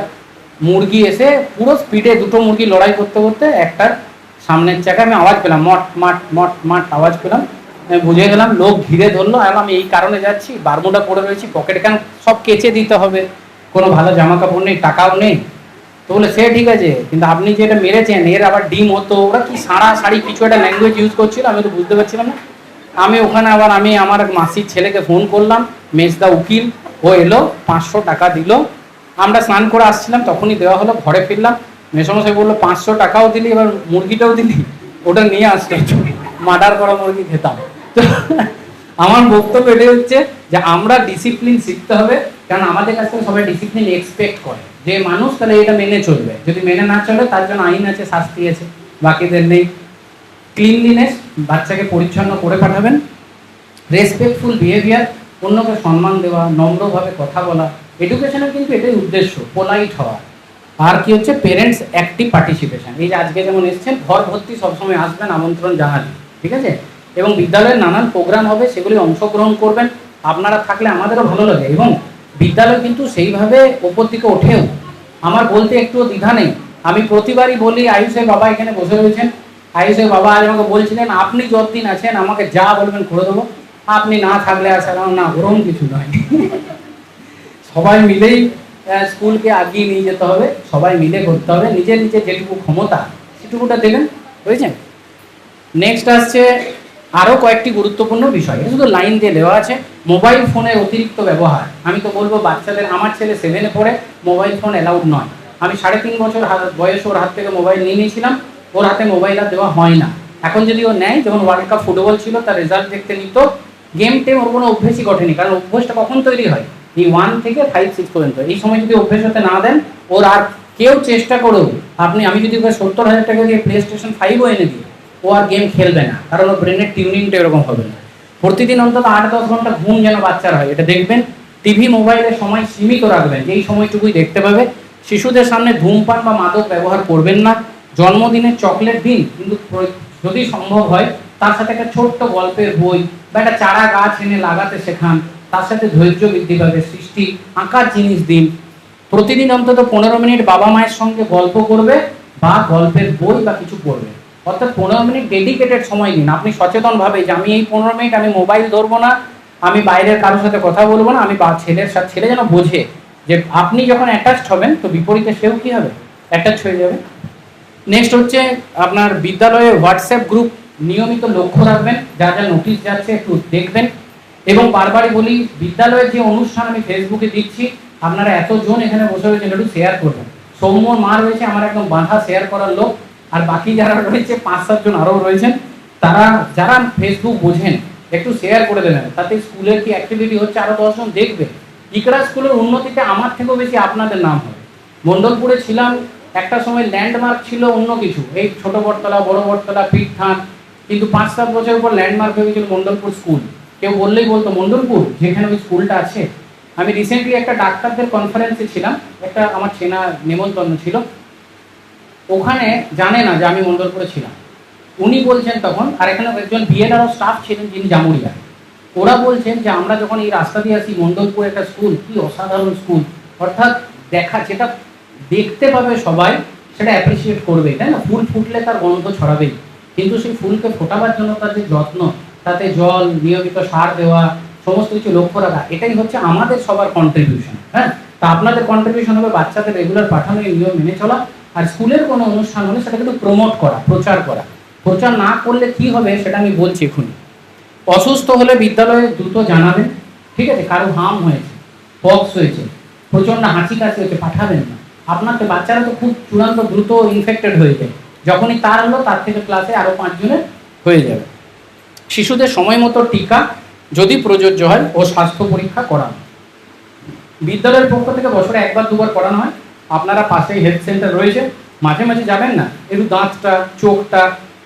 মুরগি এসে পুরো স্পিডে, 2টো মুরগি লড়াই করতে করতে একটার সামনের চাকায় আমি আওয়াজ পেলাম, মট মাট মট মাট আওয়াজ পেলাম। আমি বুঝে গেলাম, লোক ঘিরে ধরলো, আর আমি এই কারণে যাচ্ছি, বারমুডা পরে রয়েছি, পকেটে কেন সব কেচে দিতে হবে, কোনো ভালো জামা কাপড় নেই, টাকাও নেই। তো বলে সে ঠিক আছে, কিন্তু আপনি যেটা মেরেছেন এর আবার ডিম হতো, ওরা কি সারা শাড়ি কিছু একটা ল্যাঙ্গুয়েজ ইউজ করছিল, আমি তো বুঝতে পারছিলাম না। আমি ওখানে আবার আমি আমার মাসির ছেলেকে ফোন করলাম, মেজদা উকিল, ও এলো, 500 টাকা দিল। আমরা স্নান করে আসছিলাম, তখনই দেওয়া হলো, ঘরে ফিরলাম, মেসমশাই বললো 500 টাকাও দিলি, এবার মুরগিটাও দিলি, ওটা নিয়ে আসতে, মার্ডার করা মুরগি খেতাম। তো আমার বক্তব্য এটাই হচ্ছে যে আমরা ডিসিপ্লিন শিখতে হবে, কারণ আমাদের কাছ থেকে সবাই ডিসিপ্লিন এক্সপেক্ট করে যে মানুষ, তাহলে এটা মেনে চলবে, যদি মেনে না চলে তার জন্য আইন আছে, শাস্তি আছে, বাকিদের নেই। ক্লিনলিনেস, বাচ্চাকে পরিচ্ছন্ন করে পাঠাবেন। রেসপেক্টফুল বিহেভিয়ার, অন্যকে সম্মান দেওয়া, নম্রভাবে কথা বলা, এডুকেশনের কিন্তু এটাই উদ্দেশ্য, পোলাইট হওয়া। আর কি হচ্ছে পেরেন্টস অ্যাক্টিভ পার্টিসিপেশন, এই যে আজকে যেমন এসছেন, ঘর ভর্তি সবসময় আসবেন, আমন্ত্রণ জানাবেন, ঠিক আছে? এবং বিদ্যালয়ের নানান প্রোগ্রাম হবে, সেগুলি অংশগ্রহণ করবেন, আপনারা থাকলে আমাদেরও ভালো লাগে। এবং বিদ্যালয় কিন্তু সেইভাবে ওপর দিকে ওঠেও, আমার বলতে একটুও দ্বিধা নেই। আমি প্রতিবারই বলি, আয়ুষের বাবা এখানে বসে রয়েছেন, আয়ুষের বাবা আজ আমাকে বলছিলেন আপনি যতদিন আছেন আমাকে যা বলবেন করে দেবো, আপনি না থাকলে আসা না, ওরকম কিছু নয়। সবাই মিলেই স্কুলকে আগিয়ে নিয়ে যেতে হবে, সবাই মিলে করতে হবে, নিজের নিজের যেটুকু ক্ষমতা সেটুকুটা দেবেন, বুঝেছেন? নেক্সট আসছে আরও কয়েকটি গুরুত্বপূর্ণ বিষয়, এটা শুধু লাইন দিয়ে দেওয়া আছে। মোবাইল ফোনের অতিরিক্ত ব্যবহার, আমি তো বলবো বাচ্চাদের, আমার ছেলে 7-এ পড়ে, মোবাইল ফোন অ্যালাউড নয়। আমি 3.5 বছর বয়সে ওর হাত থেকে মোবাইল নিয়ে নিয়েছিলাম, ওর হাতে মোবাইল আর দেওয়া হয় না। এখন যদি ও নেয়, যেমন ওয়ার্ল্ড কাপ ফুটবল ছিল, তার রেজাল্ট দেখতে নিত, গেম টেম ওর কোনো অভ্যেসই ঘটেনি, কারণ অভ্যেসটা কখন তৈরি হয়, এই 1 থেকে 5-6 পর্যন্ত, এই সময় যদি অভ্যেস হতে না দেন, ওর আর কেউ চেষ্টা করেও, আমি যদি 70,000 টাকা দিয়ে PlayStation 5ও এনে দিই, ও আর গেম খেলবে না, কারণ ওর ব্রেনের টিউনিংটা এরকম হবে না। প্রতিদিন অন্তত 8-10 ঘন্টা ঘুম যেন বাচ্চার হয়, এটা দেখবেন। টিভি মোবাইলের সময় সীমিত রাখবেন, যেই সময়টুকুই দেখতে পাবে। শিশুদের সামনে ধূমপান বা মাদক ব্যবহার করবেন না। জন্মদিনের চকলেট দিন, কিন্তু যদি সম্ভব হয় তার সাথে একটা ছোট্ট গল্পের বই বা একটা চারা গাছ এনে লাগাতে শেখান, তার সাথে ধৈর্য বৃদ্ধি পাবে, সৃষ্টি আঁকার জিনিস দিন। প্রতিদিন অন্তত 15 মিনিট বাবা মায়ের সঙ্গে গল্প করবে বা গল্পের বই বা কিছু পড়বে, অর্থাৎ 15 মিনিট ডেডিকেটেড সময় দিন। আপনি সচেতনভাবে যে আমি এই 15 মিনিট আমি মোবাইল ধরবো না, আমি বাইরের কারোর সাথে কথা বলবো না, আমি ছেলের সাথে, ছেলে যেন বোঝে যে আপনি যখন অ্যাটাচড হবেন তো বিপরীতে সেও কি হবে, অ্যাটাচ হয়ে যাবে। নেক্সট হচ্ছে আপনার বিদ্যালয়ে হোয়াটসঅ্যাপ গ্রুপ নিয়মিত লক্ষ্য রাখবেন, যা যা নোটিশ যাচ্ছে একটু দেখবেন। এবং বারবারই বলি, বিদ্যালয়ের যে অনুষ্ঠান আমি ফেসবুকে দিচ্ছি, আপনারা এতজন এখানে বসে রয়েছেন, একটু শেয়ার করবেন। সৌম্যর মা রয়েছে আমার একদম বাঁধা শেয়ার করার লোক, আর বাকি যারা রয়েছে 5-7 জন আরও রয়েছেন, তারা যারা ফেসবুক বোঝেন একটু শেয়ার করে দেবেন, তাতে স্কুলের কি অ্যাক্টিভিটি হচ্ছে আরও 10 জন দেখবে। ইকরা স্কুলের উন্নতিতে আমার থেকেও বেশি আপনাদের নাম হবে। মণ্ডলপুরে ছিলাম, একটা সময় ল্যান্ডমার্ক ছিল অন্য কিছু, এই ছোট বটতলা, বড় বটতলা, পিঠথান, কিন্তু 5-7 বছর পর ল্যান্ডমার্ক হয়ে গেছিল মণ্ডলপুর স্কুল। কেউ বললেই বলতো মণ্ডলপুর, যেখানে ওই স্কুলটা আছে। আমি রিসেন্টলি একটা ডাক্তারদের কনফারেন্সে ছিলাম, একটা আমার চেনা নেমন্তন্ন ছিল, ওখানে জানে না যে আমি মণ্ডলপুরে ছিলাম। উনি বলছেন তখন, আর এখানে একজন বিএলআরও স্টাফ ছিলেন যিনি জামুরিয়া, ওরা বলছেন যে আমরা যখন এই রাস্তা দিয়ে আসি, মণ্ডলপুর একটা স্কুল, কি অসাধারণ স্কুল। অর্থাৎ দেখা, যেটা দেখতে পাবে সবাই সেটা অ্যাপ্রিসিয়েট করবে, তাই না? ফুল ফুটলে তার গন্ধ ছড়াবেই, কিন্তু সেই ফুলকে ফোটাবার জন্য তার যে যত্ন, তাতে জল, নিয়মিত সার দেওয়া, সমস্ত কিছু লক্ষ্য রাখা, এটাই হচ্ছে আমাদের সবার কন্ট্রিবিউশন। হ্যাঁ, তা আপনাদের কন্ট্রিবিউশন হবে বাচ্চাদের রেগুলার পাঠানো, এই নিয়ম মেনে চলা। আর স্কুলের কোনো অনুষ্ঠান হলে সেটা কিন্তু প্রমোট করা, প্রচার করা। প্রচার না করলে কি হবে সেটা আমি বলছি এখনই। অসুস্থ হলে বিদ্যালয়ে দ্রুত জানাবেন, ঠিক আছে? কারো হাম হয়েছে, পক্স হয়েছে, প্রচণ্ড হাঁচি কাশি হয়েছে, পাঠাবেন না। আপনার তো বাচ্চারা তো খুব চূড়ান্ত দ্রুত ইনফেক্টেড হয়ে যায়, যখনই তার হলো তার থেকে ক্লাসে আরও 5 জনের হয়ে যাবে। শিশুদের সময় মতো টিকা যদি প্রযোজ্য হয় ও স্বাস্থ্য পরীক্ষা করানো, বিদ্যালয়ের পক্ষ থেকে বছরে 1-2 বার করানো হয়। আপনারা পাশেই হেলথ সেন্টার রয়েছে, মাঝে মাঝে যাবেন না, একটু দাঁতটা, চোখটা,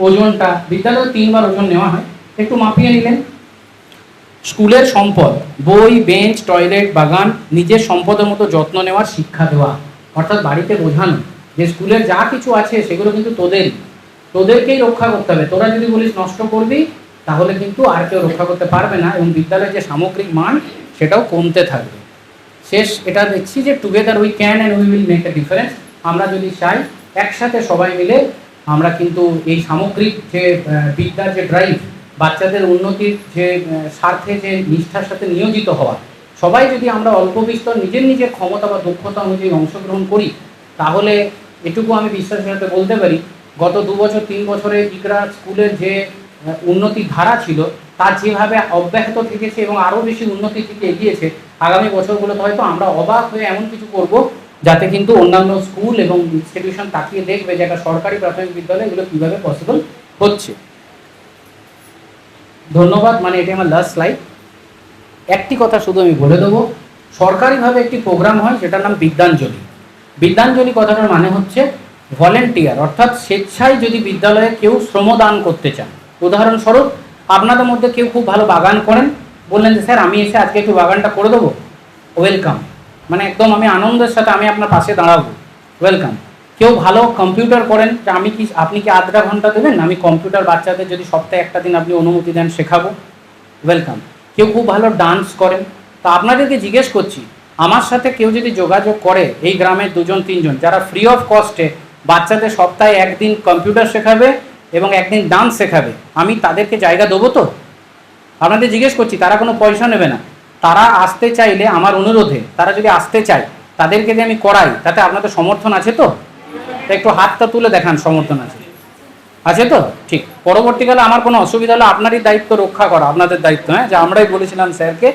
ওজনটা, বিদ্যালয়ে 3 বার ওজন নেওয়া হয়, একটু মাপিয়ে নিলেন। স্কুলের সম্পদ, বই, বেঞ্চ, টয়লেট, বাগান, নিজের সম্পদের মতো যত্ন নেওয়ার শিক্ষা দেওয়া, অর্থাৎ বাড়িতে বোঝানো যে স্কুলের যা কিছু আছে সেগুলো কিন্তু তোদেরকেই রক্ষা করতে হবে। তোরা যদি বলিস নষ্ট করবি, তাহলে কিন্তু আর কেউ রক্ষা করতে পারবে না, এবং বিদ্যালয়ের যে সামগ্রিক মান সেটাও কমতে থাকবে। শেষ এটা দেখছি যে together we can and we will make a difference. আমরা যদি চাই একসাথে সবাই মিলে, আমরা কিন্তু এই সামগ্রিক যে বিদ্যার যে ড্রাইভ, বাচ্চাদের উন্নতির যে স্বার্থে যে নিষ্ঠার সাথে নিয়োজিত হওয়া, সবাই যদি আমরা অল্প বিস্তর নিজের নিজের ক্ষমতা বা দক্ষতা অনুযায়ী অংশগ্রহণ করি, তাহলে এটুকু আমি বিশ্বাসের সাথে বলতে পারি, গত 2 বছর 3 বছরে ইকরা স্কুলের যে উন্নতির ধারা ছিল তা যেভাবে অব্যাহত থেকেছে এবং আরও বেশি উন্নতির দিকে এগিয়েছে, আগামী বছরগুলোতে হয়তো আমরা অবাক হয়ে এমন কিছু করব যাতে কিন্তু অন্যান্য স্কুল এবং ইনস্টিটিউশন তাকিয়ে দেখবে যে একটা সরকারি প্রাথমিক বিদ্যালয় এগুলো কীভাবে পসিবল হচ্ছে। ধন্যবাদ। মানে এটি আমার লাস্ট স্লাইড। একটি কথা শুধু আমি বলে দেবো, সরকারিভাবে একটি প্রোগ্রাম হয় যেটার নাম বিদ্যাঞ্জলি। বিদ্যাঞ্জলি কথাটার মানে হচ্ছে ভলেন্টিয়ার, অর্থাৎ স্বেচ্ছায় যদি বিদ্যালয়ে কেউ শ্রমদান করতে চান। উদাহরণস্বরূপ আপনাদের মধ্যে কেউ খুব ভালো বাগান করেন, বললেন যে স্যার আমি এসে আজকে একটু বাগানটা করে দেবো, ওয়েলকাম, মানে একদম আমি আনন্দের সাথে আমি আপনার পাশে দাঁড়াবো, ওয়েলকাম। কেউ ভালো কম্পিউটার করেন, যে আপনি কি আধা ঘন্টা দেবেন, আমি কম্পিউটার বাচ্চাদের যদি সপ্তাহে একটা দিন আপনি অনুমতি দেন শেখাবো, ওয়েলকাম। কেউ খুব ভালো ডান্স করেন, তা আপনাদেরকে জিজ্ঞেস করছি, আমার সাথে কেউ যদি যোগাযোগ করে এই গ্রামের 2-3 জন যারা ফ্রি অফ কস্টে বাচ্চাদের সপ্তাহে একদিন কম্পিউটার শেখাবে এবং একদিন ডান্স শেখাবে, আমি তাদেরকে জায়গা দেবো তো? আপনাদের জিজ্ঞেস করছি, তারা কোনো পয়সা নেবে না, তারা আসতে চাইলে আমার অনুরোধে তারা যদি আসতে চায় তাদেরকে যে আমি করাই, তাতে আপনাদের সমর্থন আছে তো? একটু হাতটা তুলে দেখান, সমর্থন আছে, আছে তো? ঠিক। পরবর্তীকালে আমার কোনো অসুবিধা হলে আপনারই দায়িত্ব রক্ষা করা, আপনাদের দায়িত্ব, হ্যাঁ, যে আমরাই বলেছিলাম স্যারকে,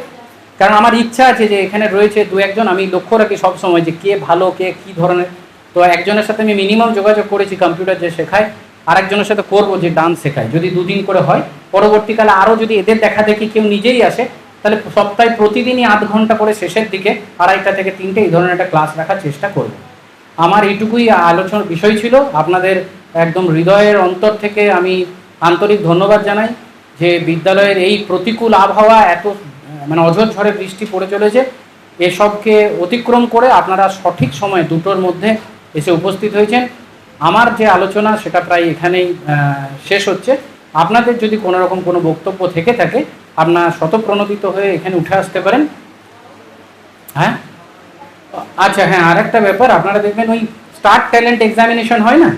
কারণ আমার ইচ্ছা আছে যে এখানে রয়েছে 2-1 জন, আমি লক্ষ্য রাখি সবসময় যে কে ভালো, কে কী ধরনের। তো একজনের সাথে আমি মিনিমাম যোগাযোগ করেছি কম্পিউটার যে শেখায়, আরেকজনের সাথে করবো যে ডান্স শেখায়, যদি 2 দিন করে হয়। পরবর্তীকালে আরও যদি এদের দেখা দেখি কেউ নিজেই আসে, তাহলে সপ্তাহে প্রতিদিনই আধ ঘন্টা করে শেষের দিকে 2:30 থেকে 3টে এই ধরনের একটা ক্লাস রাখার চেষ্টা করব। আমার এইটুকুই আলোচনার বিষয় ছিল। আপনাদের একদম হৃদয়ের অন্তর থেকে আমি আন্তরিক ধন্যবাদ জানাই যে বিদ্যালয়ের এই প্রতিকূল আবহাওয়া, এত মানে অঝোর ঝড়ে বৃষ্টি পড়ে চলেছে, এসবকে অতিক্রম করে আপনারা সঠিক সময় 2টোর মধ্যে এসে উপস্থিত হয়েছেন। আমার যে আলোচনা সেটা প্রায় এখানেই শেষ হচ্ছে। আপনাদের যদি কোনো রকম কোনো বক্তব্য থেকে থাকে, আপনার স্বতঃপ্রণোদিত হয়ে এখানে উঠে আসতে পারেন। হ্যাঁ, আচ্ছা, হ্যাঁ, আর একটা ব্যাপার, আপনারা দেখবেন ওই স্টার ট্যালেন্ট এক্সামিনেশন হয় না,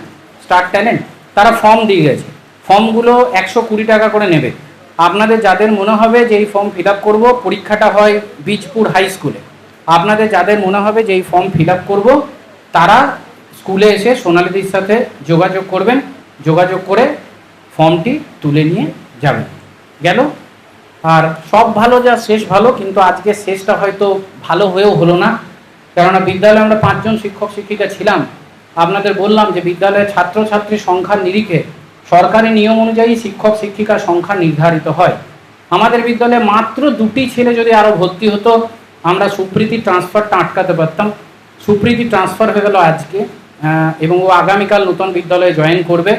স্টার ট্যালেন্ট, তারা ফর্ম দিয়ে গেছে। ফর্মগুলো 120 টাকা করে নেবে। আপনাদের যাদের মনে হবে যে এই ফর্ম ফিল আপ করবো, পরীক্ষাটা হয় বীজপুর হাই স্কুলে, আপনাদের যাদের মনে হবে যে এই ফর্ম ফিল আপ করবো, তারা স্কুলে এসে সোনালিদির সাথে যোগাযোগ করবেন, যোগাযোগ করে ফর্মটি তুলে নিয়ে যাবেন। গেল। আর সব ভালো যা শেষ ভালো, কিন্তু আজকে শেষটা হয়তো ভালো হয়েও হলো না, কেননা বিদ্যালয়ে আমরা 5 জন শিক্ষক শিক্ষিকা ছিলাম। আপনাদের বললাম যে বিদ্যালয়ে ছাত্রছাত্রীর সংখ্যার নিরিখে সরকারি নিয়ম অনুযায়ী শিক্ষক শিক্ষিকার সংখ্যা নির্ধারিত হয়। আমাদের বিদ্যালয়ে মাত্র 2টি ছেলে যদি আরও ভর্তি হতো, আমরা সুপ্রীতি ট্রান্সফারটা আটকাতে পারতাম। সুপ্রীতি ট্রান্সফার হয়ে গেল আজকে, এবং ও আগামীকাল নতুন বিদ্যালয়ে জয়েন করবে।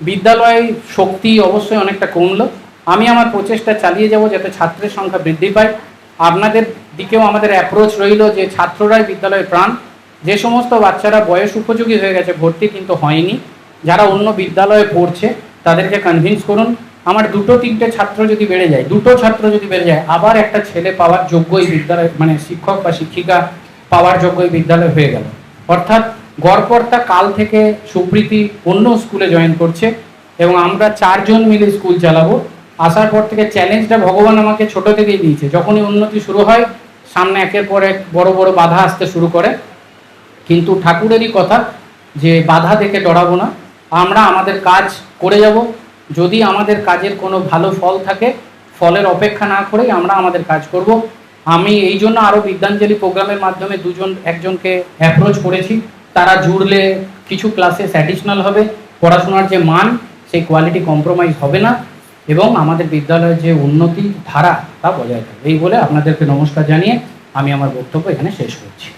বিদ্যালয়ে শক্তি অবশ্যই অনেকটা কমলো। আমি আমার প্রচেষ্টা চালিয়ে যাব যাতে ছাত্রের সংখ্যা বৃদ্ধি পায়। আপনাদের দিকেও আমাদের অ্যাপ্রোচ রইল যে ছাত্ররাই বিদ্যালয়ের প্রাণ। যে সমস্ত বাচ্চারা বয়স উপযোগী হয়ে গেছে, ভর্তি কিন্তু হয়নি, যারা অন্য বিদ্যালয়ে পড়ছে, তাদেরকে কনভিন্স করুন। আমার 2-3টে ছাত্র যদি বেড়ে যায়, 2টো ছাত্র যদি বেড়ে যায়, আবার একটা ছেলে পাওয়ার যোগ্য এই বিদ্যালয়, মানে শিক্ষক বা শিক্ষিকা পাওয়ার যোগ্য এই বিদ্যালয় হয়ে গেল। অর্থাৎ গড়পড়তা কাল থেকে সুপ্রীতি অন্য স্কুলে জয়েন করছে এবং আমরা 4 জন মিলে স্কুল চালাবো। আসার পর থেকে চ্যালেঞ্জটা ভগবান আমাকে ছোট থেকেই দিয়েছে। যখনই উন্নতি শুরু হয়, সামনে একের পর এক বড় বড় বাধা আসতে শুরু করে, কিন্তু ঠাকুরেরই কথা যে বাধা দেখে ডরাবো না, আমরা আমাদের কাজ করে যাব। যদি আমাদের কাজের কোনো ভালো ফল থাকে, ফলের অপেক্ষা না করেই আমরা আমাদের কাজ করব। আমি এই জন্য আরও বিদ্যাঞ্জলি প্রোগ্রামের মাধ্যমে 1জনকে অ্যাপ্রোচ করেছি। তারা জুড়লে কিছু ক্লাসেস অ্যাডিশনাল হবে, পড়াশোনার যে মান সেই কোয়ালিটি কম্প্রোমাইজ হবে না, এবং আমাদের বিদ্যালয়ের যে উন্নতি ধারা তা বজায় থাকবে। এই বলে আপনাদেরকে নমস্কার জানিয়ে আমি আমার বক্তব্য এখানে শেষ করছি।